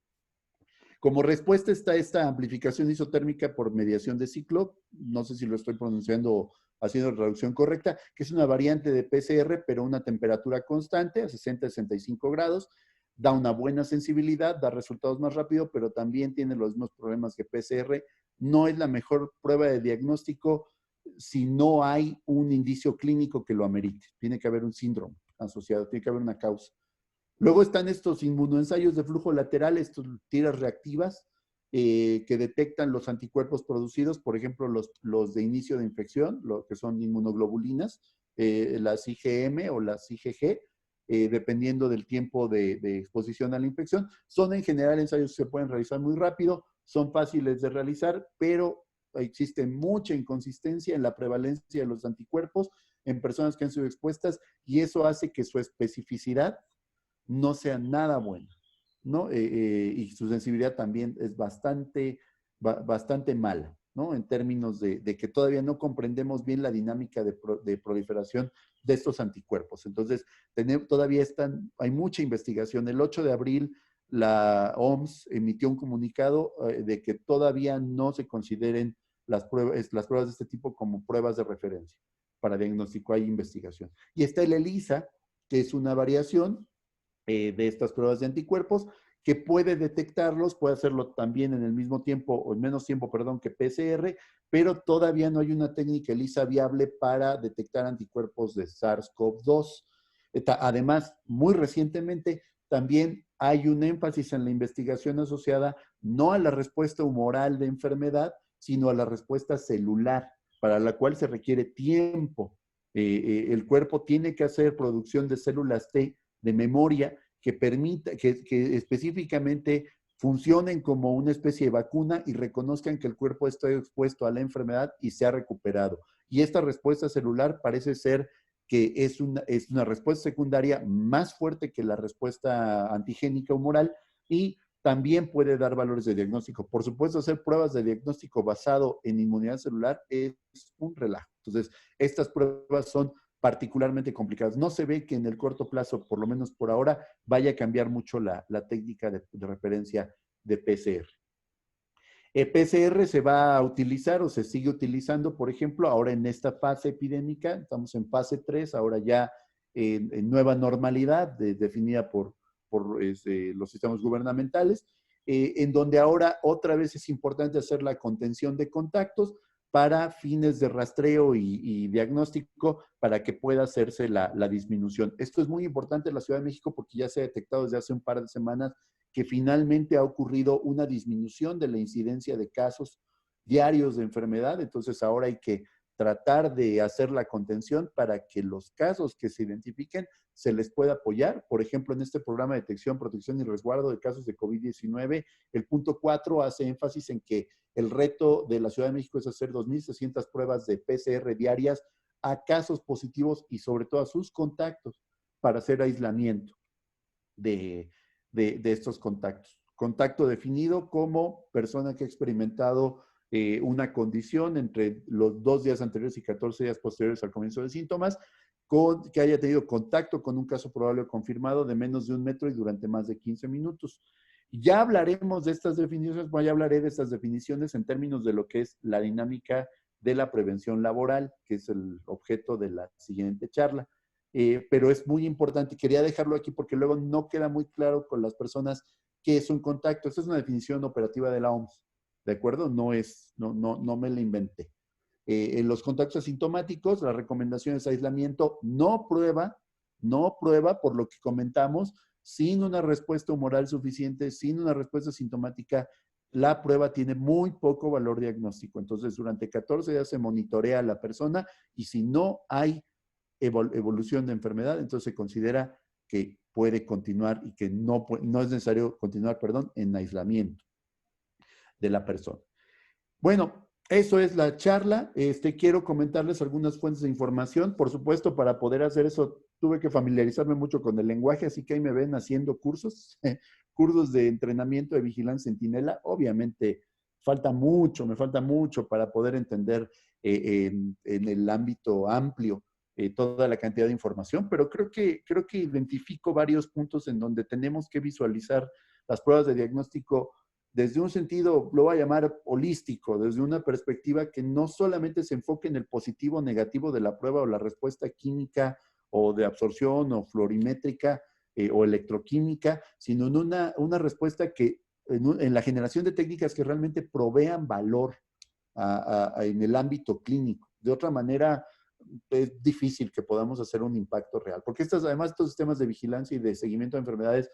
Como respuesta está esta amplificación isotérmica por mediación de ciclo, no sé si lo estoy pronunciando haciendo la traducción correcta, que es una variante de PCR, pero a una temperatura constante, a 60-65 grados, da una buena sensibilidad, da resultados más rápido, pero también tiene los mismos problemas que PCR. No es la mejor prueba de diagnóstico si no hay un indicio clínico que lo amerite. Tiene que haber un síndrome asociado, tiene que haber una causa. Luego están estos inmunoensayos de flujo lateral, estas tiras reactivas que detectan los anticuerpos producidos, por ejemplo, los de inicio de infección, lo que son inmunoglobulinas, las IgM o las IgG, dependiendo del tiempo de exposición a la infección. Son en general ensayos que se pueden realizar muy rápido, son fáciles de realizar, pero existe mucha inconsistencia en la prevalencia de los anticuerpos en personas que han sido expuestas y eso hace que su especificidad no sea nada buena, ¿no? Y su sensibilidad también es bastante mala, ¿no? En términos de que todavía no comprendemos bien la dinámica de proliferación de estos anticuerpos. Entonces, todavía hay mucha investigación. El 8 de abril, la OMS emitió un comunicado de que todavía no se consideren las pruebas de este tipo como pruebas de referencia para diagnóstico. Hay investigación. Y está el ELISA, que es una variación de estas pruebas de anticuerpos, que puede detectarlos, puede hacerlo también en el mismo tiempo, o en menos tiempo, perdón, que PCR, pero todavía no hay una técnica ELISA viable para detectar anticuerpos de SARS-CoV-2. Además, muy recientemente, también hay un énfasis en la investigación asociada no a la respuesta humoral de enfermedad, sino a la respuesta celular, para la cual se requiere tiempo. El cuerpo tiene que hacer producción de células T de memoria que permita, que específicamente funcionen como una especie de vacuna y reconozcan que el cuerpo está expuesto a la enfermedad y se ha recuperado. y esta respuesta celular parece ser que es una respuesta secundaria más fuerte que la respuesta antigénica humoral y también puede dar valores de diagnóstico. Por supuesto, hacer pruebas de diagnóstico basado en inmunidad celular es un relajo. Entonces, estas pruebas son particularmente complicadas. No se ve que en el corto plazo, por lo menos por ahora, vaya a cambiar mucho la técnica de referencia de PCR. El PCR se va a utilizar o se sigue utilizando, por ejemplo, ahora en esta fase epidémica, estamos en fase 3, ahora ya en nueva normalidad definida por los sistemas gubernamentales, en donde ahora otra vez es importante hacer la contención de contactos para fines de rastreo y diagnóstico para que pueda hacerse la disminución. Esto es muy importante en la Ciudad de México porque ya se ha detectado desde hace un par de semanas que finalmente ha ocurrido una disminución de la incidencia de casos diarios de enfermedad. Entonces ahora hay que tratar de hacer la contención para que los casos que se identifiquen se les pueda apoyar. Por ejemplo, en este programa de detección, protección y resguardo de casos de COVID-19, el punto 4 hace énfasis en que el reto de la Ciudad de México es hacer 2.600 pruebas de PCR diarias a casos positivos y sobre todo a sus contactos para hacer aislamiento de estos contactos. Contacto definido como persona que ha experimentado una condición entre los 2 días anteriores y 14 días posteriores al comienzo de síntomas, que haya tenido contacto con un caso probable o confirmado de menos de 1 metro y durante más de 15 minutos. Ya hablaremos de estas definiciones, ya hablaré de estas definiciones en términos de lo que es la dinámica de la prevención laboral, que es el objeto de la siguiente charla. Pero es muy importante, quería dejarlo aquí porque luego no queda muy claro con las personas qué es un contacto. Esta es una definición operativa de la OMS, ¿de acuerdo? No me la inventé. En los contactos asintomáticos, la recomendación es aislamiento, no prueba, por lo que comentamos, sin una respuesta humoral suficiente, sin una respuesta sintomática, la prueba tiene muy poco valor diagnóstico. Entonces, durante 14 días se monitorea a la persona y si no hay evolución de enfermedad, entonces se considera que puede continuar y que no es necesario continuar, perdón, en aislamiento de la persona. Bueno, eso es la charla. Quiero comentarles algunas fuentes de información. Por supuesto, para poder hacer eso, tuve que familiarizarme mucho con el lenguaje, así que ahí me ven haciendo cursos, cursos de entrenamiento de vigilancia centinela. Obviamente, me falta mucho para poder entender en el ámbito amplio toda la cantidad de información, pero creo que identifico varios puntos en donde tenemos que visualizar las pruebas de diagnóstico desde un sentido, lo voy a llamar holístico, desde una perspectiva que no solamente se enfoque en el positivo o negativo de la prueba o la respuesta química o de absorción o florimétrica o electroquímica, sino en una respuesta que en la generación de técnicas que realmente provean valor en el ámbito clínico. De otra manera, es difícil que podamos hacer un impacto real, porque además estos sistemas de vigilancia y de seguimiento de enfermedades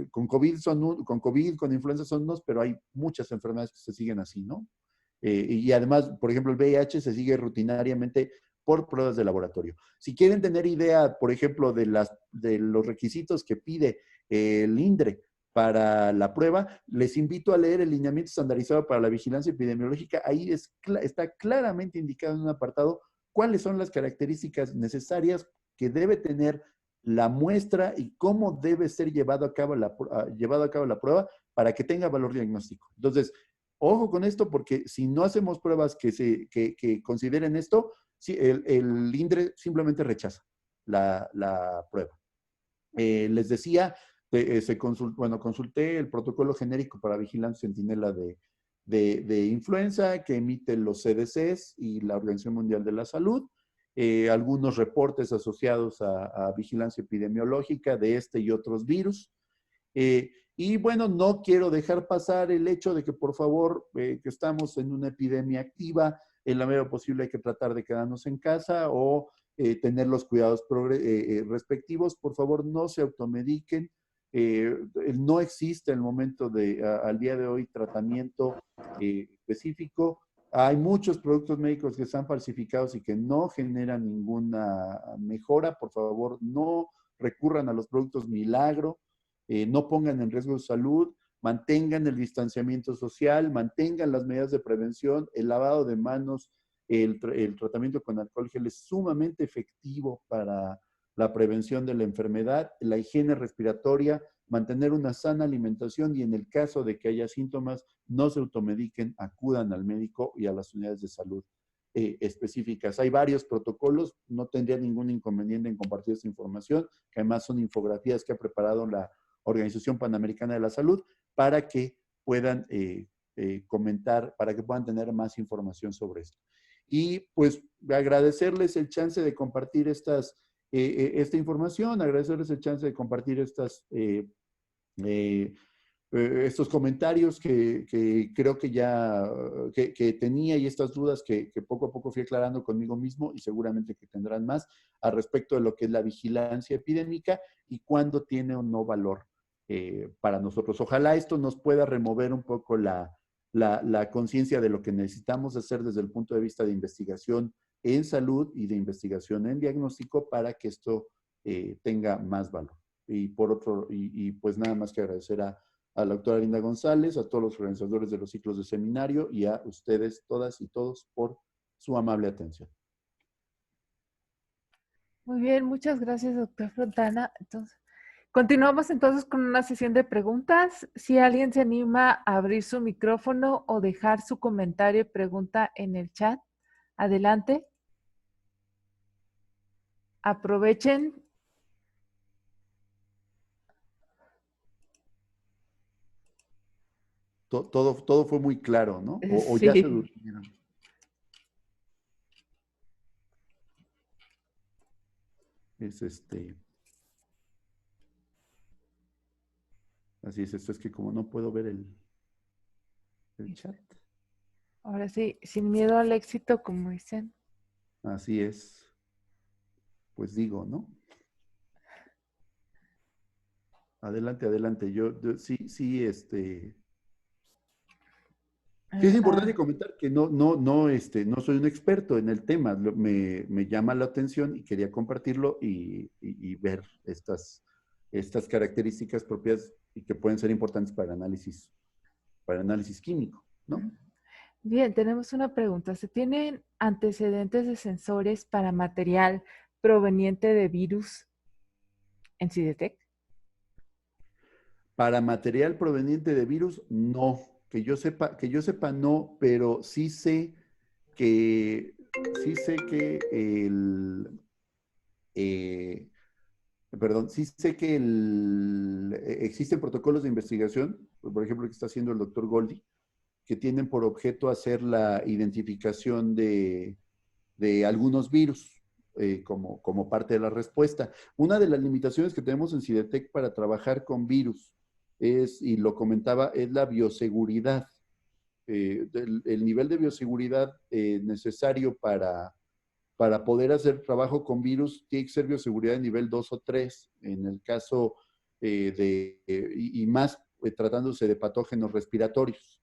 con COVID, con influenza son unos, pero hay muchas enfermedades que se siguen así, ¿no? Y además, por ejemplo, el VIH se sigue rutinariamente por pruebas de laboratorio. Si quieren tener idea, por ejemplo, de los requisitos que pide el INDRE para la prueba, les invito a leer el lineamiento estandarizado para la vigilancia epidemiológica. Ahí está claramente indicado en un apartado cuáles son las características necesarias que debe tener la muestra y cómo debe ser llevado a cabo la prueba para que tenga valor diagnóstico. Entonces, ojo con esto porque si no hacemos pruebas que consideren esto, sí, el INDRE simplemente rechaza la prueba. Les decía, consulté el protocolo genérico para vigilancia centinela de influenza que emiten los CDCs y la Organización Mundial de la Salud. Algunos reportes asociados a vigilancia epidemiológica de este y otros virus. Y bueno, no quiero dejar pasar el hecho de que por favor, que estamos en una epidemia activa, en la medida posible hay que tratar de quedarnos en casa o tener los cuidados respectivos. Por favor, no se automediquen. No existe al momento al día de hoy tratamiento específico. Hay muchos productos médicos que están falsificados y que no generan ninguna mejora. Por favor, no recurran a los productos milagro, no pongan en riesgo su salud, mantengan el distanciamiento social, mantengan las medidas de prevención, el lavado de manos el tratamiento con alcohol gel es sumamente efectivo para la prevención de la enfermedad, la higiene respiratoria, mantener una sana alimentación y en el caso de que haya síntomas, no se automediquen, acudan al médico y a las unidades de salud específicas. Hay varios protocolos, no tendría ningún inconveniente en compartir esta información, que además son infografías que ha preparado la Organización Panamericana de la Salud para que puedan comentar, para que puedan tener más información sobre esto. Y pues agradecerles el chance de compartir esta información, agradecerles el chance de compartir estos comentarios que creo que ya que tenía y estas dudas que poco a poco fui aclarando conmigo mismo y seguramente que tendrán más al respecto de lo que es la vigilancia epidémica y cuándo tiene o no valor para nosotros. Ojalá esto nos pueda remover un poco la conciencia de lo que necesitamos hacer desde el punto de vista de investigación en salud y de investigación en diagnóstico para que esto tenga más valor. Y pues nada más que agradecer a la doctora Linda González, a todos los organizadores de los ciclos de seminario y a ustedes, todas y todos, por su amable atención. Muy bien, muchas gracias, doctor Fontana. Entonces, continuamos entonces con una sesión de preguntas. Si alguien se anima a abrir su micrófono o dejar su comentario y pregunta en el chat, adelante. Aprovechen. Todo fue muy claro, ¿no? O ya se Sí. durmieron. Así es, esto es que como no puedo ver el chat. Ahora sí, sin miedo al éxito, como dicen. Así es. Pues digo, ¿no? Adelante, adelante. Yo sí, sí, Sí, es importante comentar que no soy un experto en el tema. Me llama la atención y quería compartirlo y ver estas características propias y que pueden ser importantes para análisis químico, ¿no? Bien, tenemos una pregunta. ¿Se tienen antecedentes de sensores para material proveniente de virus en CIDETEC? Para material proveniente de virus, no. Que yo sepa no, pero sí sé que eh, sí sé que existen protocolos de investigación, por ejemplo, que está haciendo el doctor Goldi, que tienen por objeto hacer la identificación de algunos virus como parte de la respuesta. Una de las limitaciones que tenemos en CIDETEC para trabajar con virus y lo comentaba, es la bioseguridad. El nivel de bioseguridad necesario para poder hacer trabajo con virus tiene que ser bioseguridad de nivel 2 o 3, en el caso y más tratándose de patógenos respiratorios.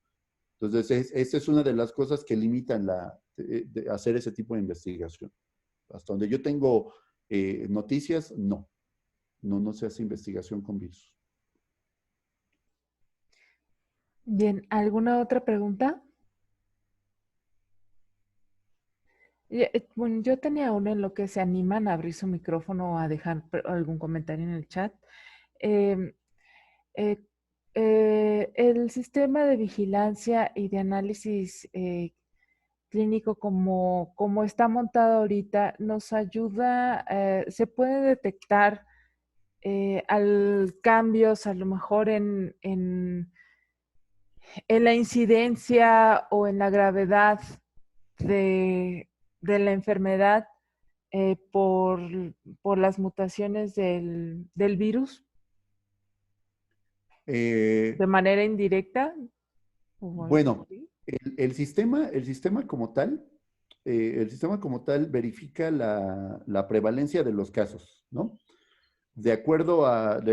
Entonces, esa es una de las cosas que limitan de hacer ese tipo de investigación. Hasta donde yo tengo noticias, no se hace investigación con virus. Bien, ¿alguna otra pregunta? Bueno, yo tenía uno en lo que se animan a abrir su micrófono o a dejar algún comentario en el chat. Em, eh, el sistema de vigilancia y de análisis clínico como está montado ahorita nos ayuda, se puede detectar cambios a lo mejor en la incidencia o en la gravedad de la enfermedad por las mutaciones del virus Eh, de manera indirecta. bueno, el sistema como tal, verifica la prevalencia de los casos, ¿no? De acuerdo al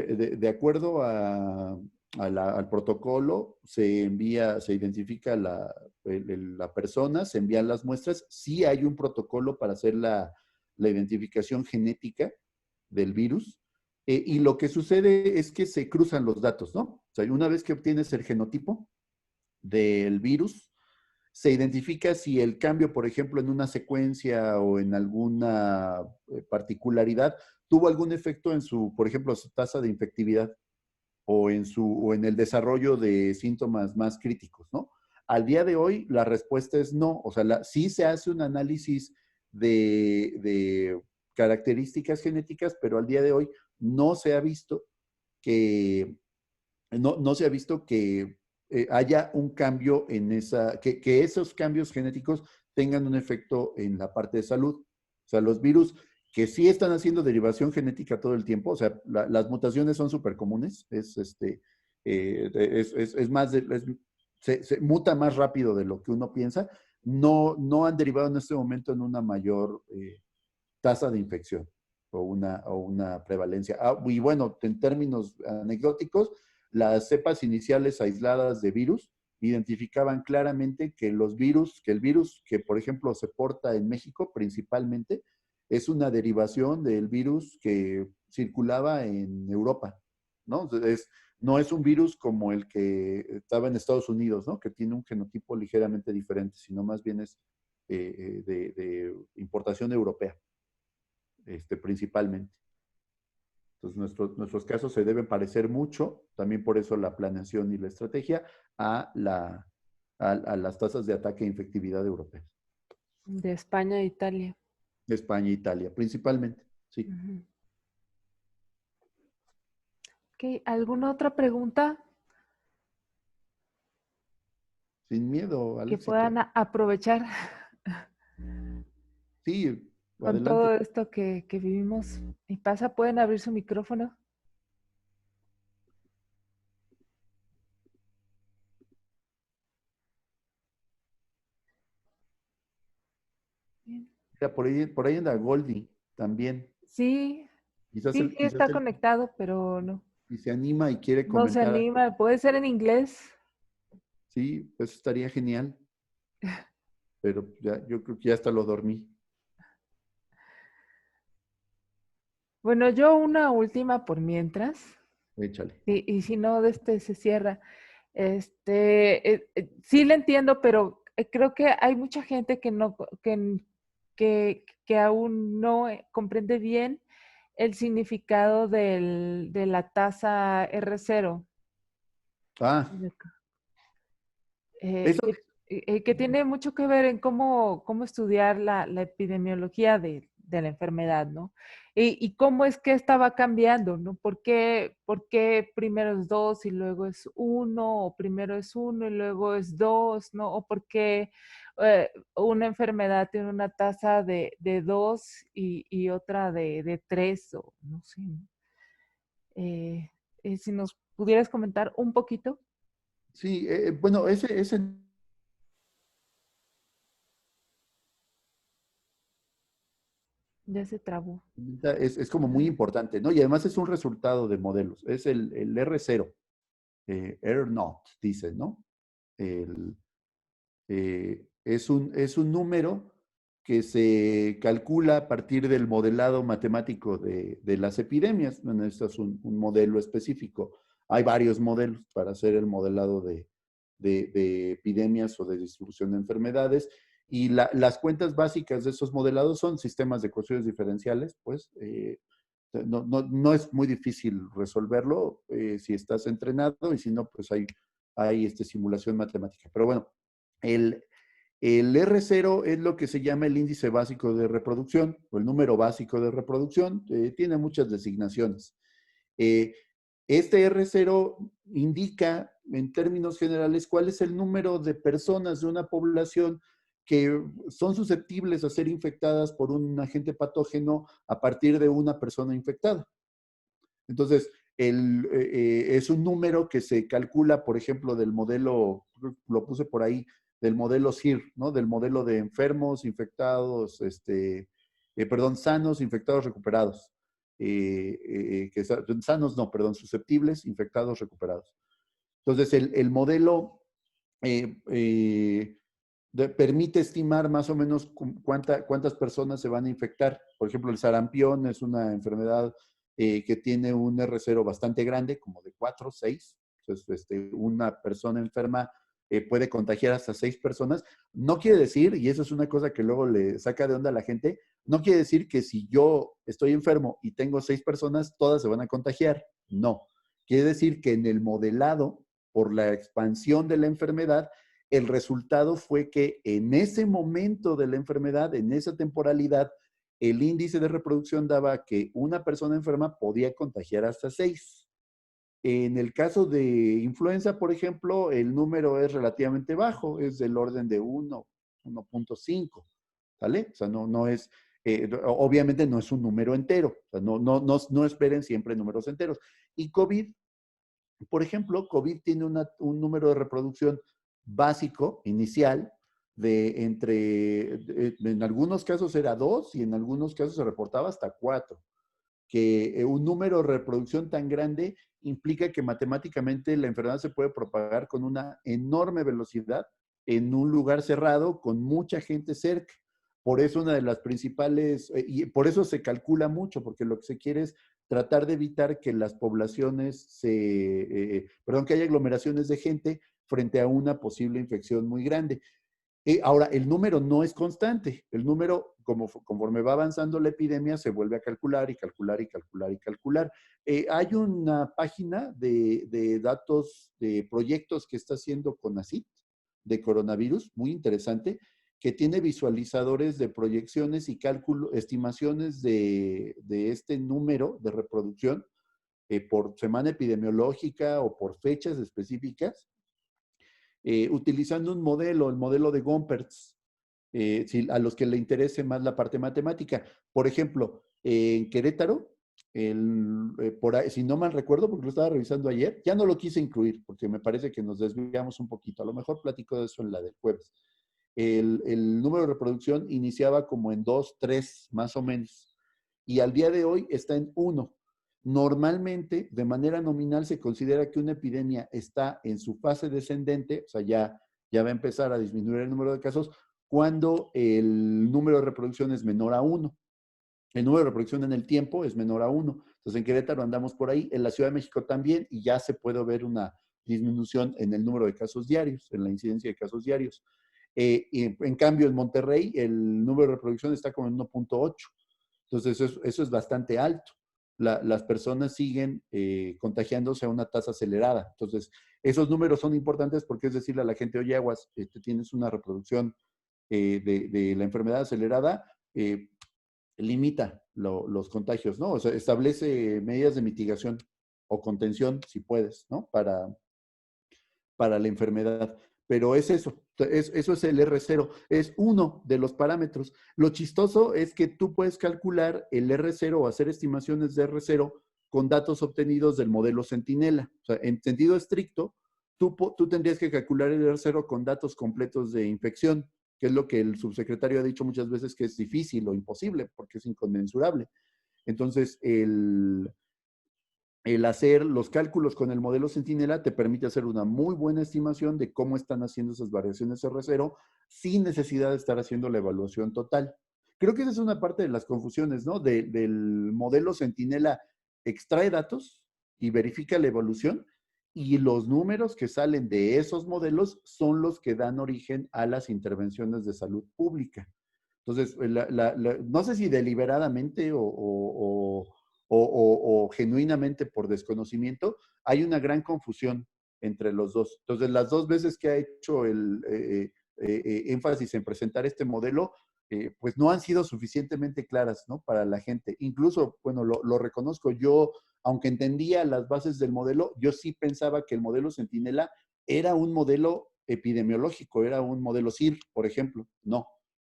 protocolo, se identifica la persona, se envían las muestras. Sí hay un protocolo para hacer la identificación genética del virus. Y lo que sucede es que se cruzan los datos, ¿no? O sea, una vez que obtienes el genotipo del virus, se identifica si el cambio, por ejemplo, en una secuencia o en alguna particularidad tuvo algún efecto en su, por ejemplo, su tasa de infectividad o en el desarrollo de síntomas más críticos, ¿no? Al día de hoy, la respuesta es no. O sea, sí se hace un análisis de características genéticas, pero al día de hoy no se ha visto que, no se ha visto que haya un cambio en que esos cambios genéticos tengan un efecto en la parte de salud. O sea, los virus que sí están haciendo derivación genética todo el tiempo, o sea, las mutaciones son súper comunes, es más, se muta más rápido de lo que uno piensa, no han derivado en este momento en una mayor tasa de infección o una prevalencia. Y bueno, en términos anecdóticos, las cepas iniciales aisladas de virus identificaban claramente que el virus que, por ejemplo, se porta en México principalmente, es una derivación del virus que circulaba en Europa, ¿no? Entonces, no es un virus como el que estaba en Estados Unidos, ¿no? Que tiene un genotipo ligeramente diferente, sino más bien es de importación europea, principalmente. Entonces, nuestros casos se deben parecer mucho, también por eso la planeación y la estrategia, a las tasas de ataque e infectividad europeas. De España e Italia. De España e Italia, principalmente, sí. Ujú. Ok, ¿alguna otra pregunta Sin miedo, que Alexia, puedan aprovechar sí, con todo adelante. esto que vivimos y pasa? ¿Pueden abrir su micrófono? Bien. Mira, por ahí anda Goldie también. Sí, Quizás sí, él, sí está conectado, pero no, si se anima y quiere no se comentar algo, anima. Puede ser en inglés. sí, pues estaría genial, pero ya, yo creo que ya hasta lo dormí. Bueno, yo una última por mientras. Échale. Y si no, de se cierra. Sí le entiendo, pero creo que hay mucha gente que no, que aún no comprende bien el significado de la tasa R0, Ah, eh, eso, que, que tiene mucho que ver en cómo estudiar la epidemiología de la enfermedad, ¿no? Y cómo es que estaba cambiando, ¿no? Por qué primero es 2 y luego es uno, o primero es uno y luego es 2, ¿no? O por qué una enfermedad tiene una tasa de 2 y otra de 3, o no sé, ¿no? Si nos pudieras comentar un poquito. sí, bueno, ese Ya se trabó. es como muy importante, ¿no? Y además es un resultado de modelos. Es el R0, R0, dicen, ¿no? El, es un número que se calcula a partir del modelado matemático de las epidemias. Bueno, este es un modelo específico. Hay varios modelos para hacer el modelado de epidemias o de distribución de enfermedades. Y las cuentas básicas de esos modelados son sistemas de ecuaciones diferenciales, pues no es muy difícil resolverlo si estás entrenado y si no, pues hay simulación matemática. Pero bueno, el, el R0 es lo que se llama el índice básico de reproducción o el número básico de reproducción. Tiene muchas designaciones. Eh, este R0 indica en términos generales cuál es el número de personas de una población que son susceptibles a ser infectadas por un agente patógeno a partir de una persona infectada. Entonces, es un número que se calcula, por ejemplo, del modelo, lo puse por ahí, del modelo SIR, ¿no? Del modelo de enfermos, infectados, perdón, sanos, infectados, recuperados. Sanos, no, perdón, susceptibles, infectados, recuperados. Entonces, el modelo eh, eh, permite estimar más o menos cuántas personas se van a infectar. Por ejemplo, el sarampión es una enfermedad que tiene un R0 bastante grande, como de 4, 6. Entonces, una persona enferma puede contagiar hasta 6 personas. No quiere decir, y eso es una cosa que luego le saca de onda a la gente, no quiere decir que si yo estoy enfermo y tengo 6 personas, todas se van a contagiar. No. Quiere decir que en el modelado, por la expansión de la enfermedad, el resultado fue que en ese momento de la enfermedad, en esa temporalidad, el índice de reproducción daba que una persona enferma podía contagiar hasta 6. En el caso de influenza, por ejemplo, el número es relativamente bajo, es del orden de 1, 1.5, ¿vale? O sea, no es, obviamente no es un número entero, o sea, no esperen siempre números enteros. Y COVID, por ejemplo, COVID tiene un número de reproducción básico, inicial, en algunos casos era 2 y en algunos casos se reportaba hasta 4, que un número de reproducción tan grande implica que matemáticamente la enfermedad se puede propagar con una enorme velocidad en un lugar cerrado con mucha gente cerca. Por eso una de las principales, y por eso se calcula mucho, porque lo que se quiere es tratar de evitar que las poblaciones perdón, que haya aglomeraciones de gente frente a una posible infección muy grande. Ahora, el número no es constante. El número, conforme va avanzando la epidemia, se vuelve a calcular y calcular y calcular y calcular. Hay una página de datos de proyectos que está haciendo CONACYT de coronavirus, muy interesante, que tiene visualizadores de proyecciones y cálculo, estimaciones de este número de reproducción por semana epidemiológica o por fechas específicas, utilizando un modelo, el modelo de Gompertz, a los que le interese más la parte matemática. Por ejemplo, en Querétaro, por ahí, si no mal recuerdo, porque lo estaba revisando ayer, ya no lo quise incluir, porque me parece que nos desviamos un poquito. A lo mejor platico de eso en la del jueves. El número de reproducción iniciaba como en 2, 3, más o menos, y al día de hoy está en 1. Normalmente, de manera nominal, se considera que una epidemia está en su fase descendente, o sea, ya va a empezar a disminuir el número de casos, cuando el número de reproducción es menor a 1. El número de reproducción en el tiempo es menor a 1. Entonces, en Querétaro andamos por ahí, en la Ciudad de México también, y ya se puede ver una disminución en el número de casos diarios, en la incidencia de casos diarios. Y en cambio, en Monterrey, el número de reproducción está como en 1.8. Entonces, eso es bastante alto. Las personas siguen contagiándose a una tasa acelerada. Entonces, esos números son importantes porque es decirle a la gente, oye, aguas, tienes una reproducción de la enfermedad acelerada, limita los contagios, ¿no? O sea, establece medidas de mitigación o contención, si puedes, ¿no? Para la enfermedad. Pero es eso, eso es el R0, es uno de los parámetros. Lo chistoso es que tú puedes calcular el R0 o hacer estimaciones de R0 con datos obtenidos del modelo Centinela. O sea, en sentido estricto, tú tendrías que calcular el R0 con datos completos de infección, que es lo que el subsecretario ha dicho muchas veces que es difícil o imposible, porque es inconmensurable. Entonces, el hacer los cálculos con el modelo Centinela te permite hacer una muy buena estimación de cómo están haciendo esas variaciones R0 sin necesidad de estar haciendo la evaluación total. Creo que esa es una parte de las confusiones, ¿no? Del modelo Centinela extrae datos y verifica la evolución y los números que salen de esos modelos son los que dan origen a las intervenciones de salud pública. Entonces, no sé si deliberadamente o genuinamente por desconocimiento, hay una gran confusión entre los dos. Entonces, las dos veces que ha hecho el énfasis en presentar este modelo, pues no han sido suficientemente claras, ¿no? Para la gente. Incluso, bueno, lo reconozco, yo, aunque entendía las bases del modelo, yo sí pensaba que el modelo Centinela era un modelo epidemiológico, era un modelo CIR, por ejemplo. No,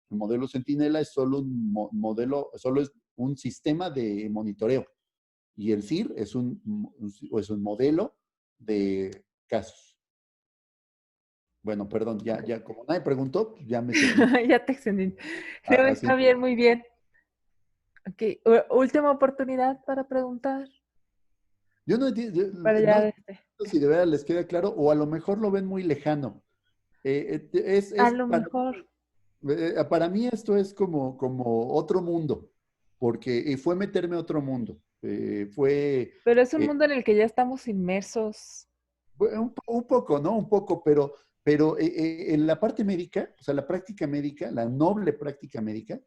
el modelo Centinela es solo un modelo, solo es un sistema de monitoreo. Y el CIR es un modelo de casos. Bueno, perdón, ya, como nadie preguntó, pues ya me seguí. Ya te extendí. No, está bien, muy bien. Ok, última oportunidad para preguntar. Yo no entiendo, Para no ya sé si de verdad les queda claro o a lo mejor lo ven muy lejano. a lo mejor. Para mí esto es como otro mundo, porque fue meterme a otro mundo. Pero es un Eh, mundo en el que ya estamos inmersos. un poco, ¿no? Un poco, pero Pero en la parte médica, o sea, la práctica médica, la noble práctica médica,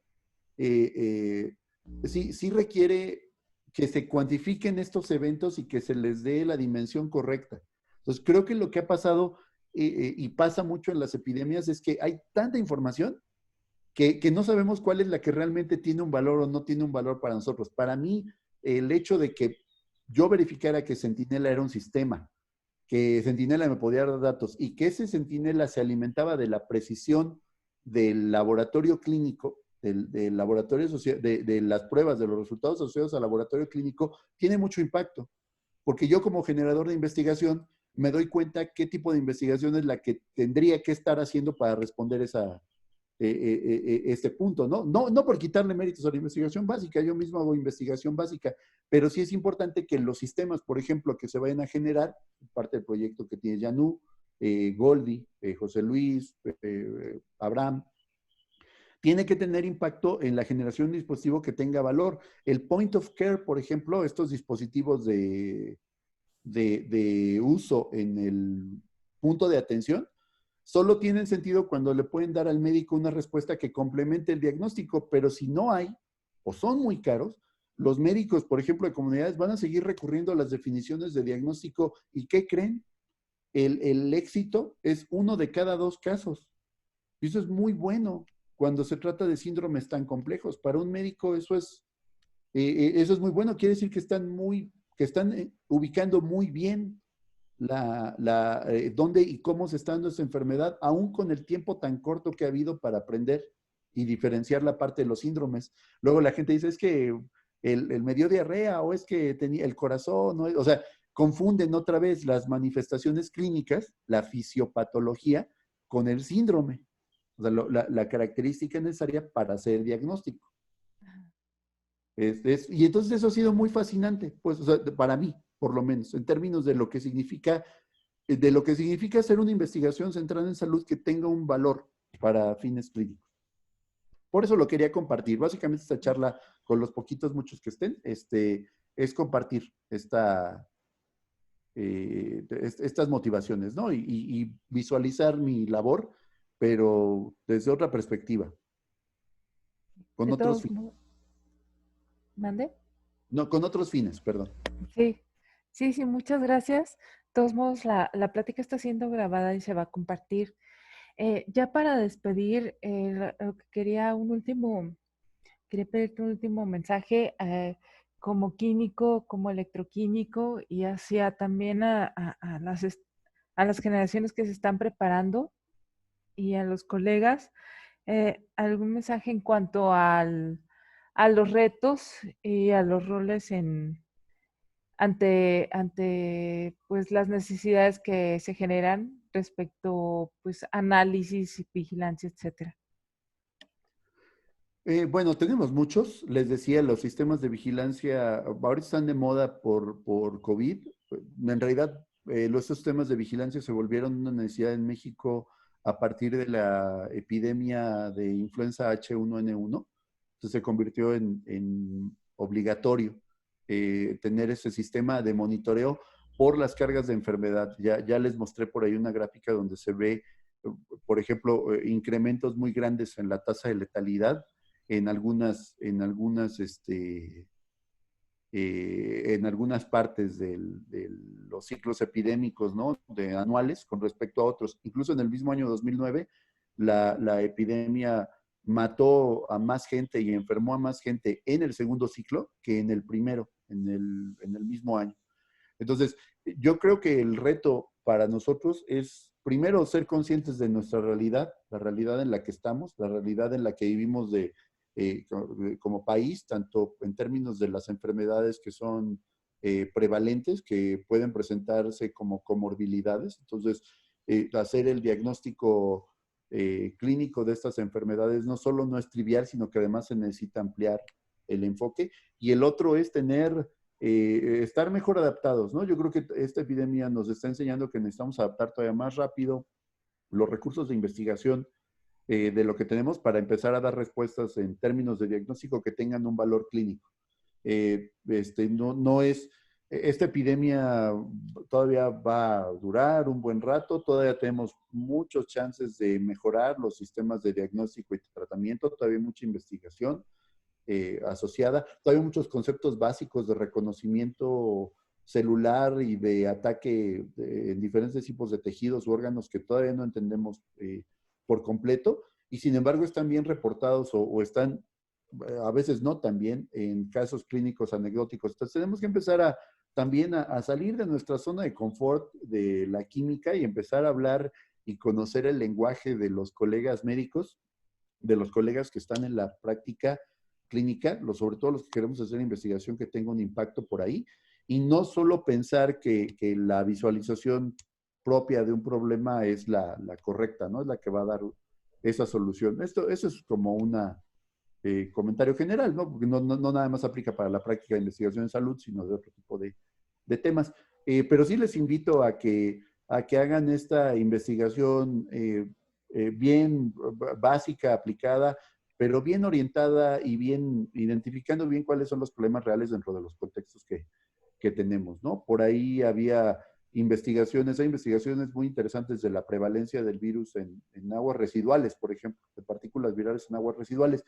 sí requiere que se cuantifiquen estos eventos y que se les dé la dimensión correcta. Entonces, creo que lo que ha pasado y pasa mucho en las epidemias es que hay tanta información que no sabemos cuál es la que realmente tiene un valor o no tiene un valor para nosotros. Para mí, el hecho de que yo verificara que Centinela era un sistema, que Centinela me podía dar datos y que ese Centinela se alimentaba de la precisión del laboratorio clínico, del laboratorio de las pruebas, de los resultados asociados al laboratorio clínico, tiene mucho impacto. Porque yo como generador de investigación me doy cuenta qué tipo de investigación es la que tendría que estar haciendo para responder este punto, ¿no? No por quitarle méritos a la investigación básica, yo mismo hago investigación básica, pero sí es importante que los sistemas, por ejemplo, que se vayan a generar, parte del proyecto que tiene Yanú, Goldi, José Luis, Abraham, tiene que tener impacto en la generación de un dispositivo que tenga valor. El point of care, por ejemplo, estos dispositivos de uso en el punto de atención, solo tienen sentido cuando le pueden dar al médico una respuesta que complemente el diagnóstico, pero si no hay o son muy caros, los médicos, por ejemplo, de comunidades van a seguir recurriendo a las definiciones de diagnóstico y ¿qué creen? El éxito es 1 de cada 2 casos. Y eso es muy bueno cuando se trata de síndromes tan complejos. Para un médico eso es muy bueno. Quiere decir que están ubicando muy bien dónde y cómo se está dando esa enfermedad, aún con el tiempo tan corto que ha habido para aprender y diferenciar la parte de los síndromes. Luego la gente dice, es que me dio diarrea o es que tenía el corazón, ¿no? O sea, confunden otra vez las manifestaciones clínicas, la fisiopatología, con el síndrome. O sea, la característica necesaria para hacer diagnóstico. Y entonces eso ha sido muy fascinante, pues, o sea, para mí, por lo menos, en términos de lo que significa hacer una investigación centrada en salud que tenga un valor para fines clínicos. Por eso lo quería compartir. Básicamente esta charla, con los poquitos, muchos que estén, es compartir estas motivaciones, ¿no? Y visualizar mi labor, pero desde otra perspectiva, con De otros todos fines. modos, ¿mande? No, con otros fines, perdón. Sí, sí, sí, muchas gracias. De todos modos, la plática está siendo grabada y se va a compartir. Ya para despedir, quería pedirte un último mensaje como químico, como electroquímico y hacia también a las generaciones que se están preparando y a los colegas, algún mensaje en cuanto a los retos y a los roles ante pues las necesidades que se generan respecto pues análisis, vigilancia, etcétera. Bueno, tenemos muchos. Les decía, los sistemas de vigilancia ahorita están de moda por COVID. En realidad, los sistemas de vigilancia se volvieron una necesidad en México a partir de la epidemia de influenza H1N1. Entonces se convirtió en obligatorio tener ese sistema de monitoreo por las cargas de enfermedad. Ya les mostré por ahí una gráfica donde se ve, por ejemplo, incrementos muy grandes en la tasa de letalidad en algunas partes de los ciclos epidémicos, ¿no? Anuales con respecto a otros. Incluso en el mismo año 2009, la epidemia mató a más gente y enfermó a más gente en el segundo ciclo que en el primero, en el mismo año. Entonces, yo creo que el reto para nosotros es primero ser conscientes de nuestra realidad, la realidad en la que estamos, la realidad en la que vivimos como país, tanto en términos de las enfermedades que son prevalentes, que pueden presentarse como comorbilidades. Entonces, hacer el diagnóstico clínico de estas enfermedades no solo no es trivial, sino que además se necesita ampliar el enfoque. Y el otro es estar mejor adaptados, ¿no? Yo creo que esta epidemia nos está enseñando que necesitamos adaptar todavía más rápido los recursos de investigación de lo que tenemos para empezar a dar respuestas en términos de diagnóstico que tengan un valor clínico. No es esta epidemia todavía va a durar un buen rato, todavía tenemos muchos chances de mejorar los sistemas de diagnóstico y tratamiento, todavía hay mucha investigación asociada, todavía hay muchos conceptos básicos de reconocimiento celular y de ataque en diferentes tipos de tejidos u órganos que todavía no entendemos por completo, y sin embargo están bien reportados o están a veces no tan bien en casos clínicos anecdóticos. Entonces tenemos que empezar también a salir de nuestra zona de confort de la química y empezar a hablar y conocer el lenguaje de los colegas médicos, de los colegas que están en la práctica clínica, sobre todo los que queremos hacer investigación que tenga un impacto por ahí, y no solo pensar que la visualización propia de un problema es la correcta, ¿no? Es la que va a dar esa solución. Eso es como una comentario general, ¿no? Porque no nada más aplica para la práctica de investigación en salud, sino de otro tipo de temas. Pero sí les invito a que hagan esta investigación bien básica, aplicada, pero bien orientada y bien identificando bien cuáles son los problemas reales dentro de los contextos que tenemos, ¿no? Por ahí hay investigaciones muy interesantes de la prevalencia del virus en aguas residuales, por ejemplo, de partículas virales en aguas residuales,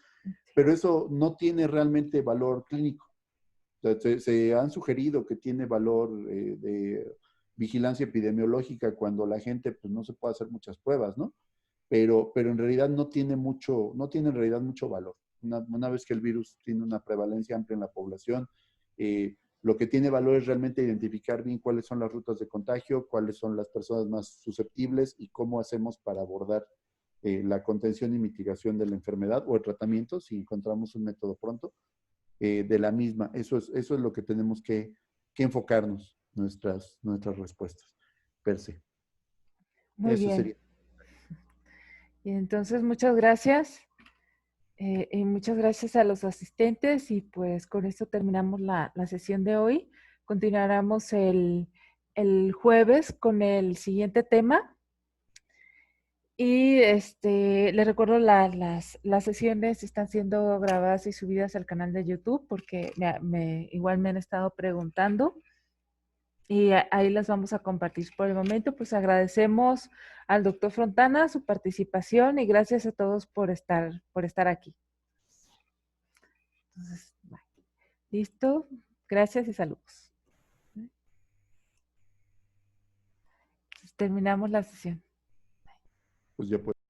pero eso no tiene realmente valor clínico. O sea, se han sugerido que tiene valor de vigilancia epidemiológica cuando la gente pues, no se puede hacer muchas pruebas, ¿no? Pero en realidad no tiene en realidad mucho valor. Una vez que el virus tiene una prevalencia amplia en la población, lo que tiene valor es realmente identificar bien cuáles son las rutas de contagio, cuáles son las personas más susceptibles y cómo hacemos para abordar la contención y mitigación de la enfermedad o el tratamiento, si encontramos un método pronto, de la misma. Eso es lo que tenemos que enfocarnos nuestras respuestas, per se. Muy Eso bien. sería. Y entonces, muchas gracias. Y muchas gracias a los asistentes y pues con esto terminamos la sesión de hoy. Continuaremos el jueves con el siguiente tema. Y les recuerdo las sesiones están siendo grabadas y subidas al canal de YouTube porque igual me han estado preguntando y ahí las vamos a compartir por el momento. Pues agradecemos al doctor Fontana su participación y gracias a todos por estar aquí. Entonces, bye. Listo. Gracias y saludos. Terminamos la sesión. Pues ya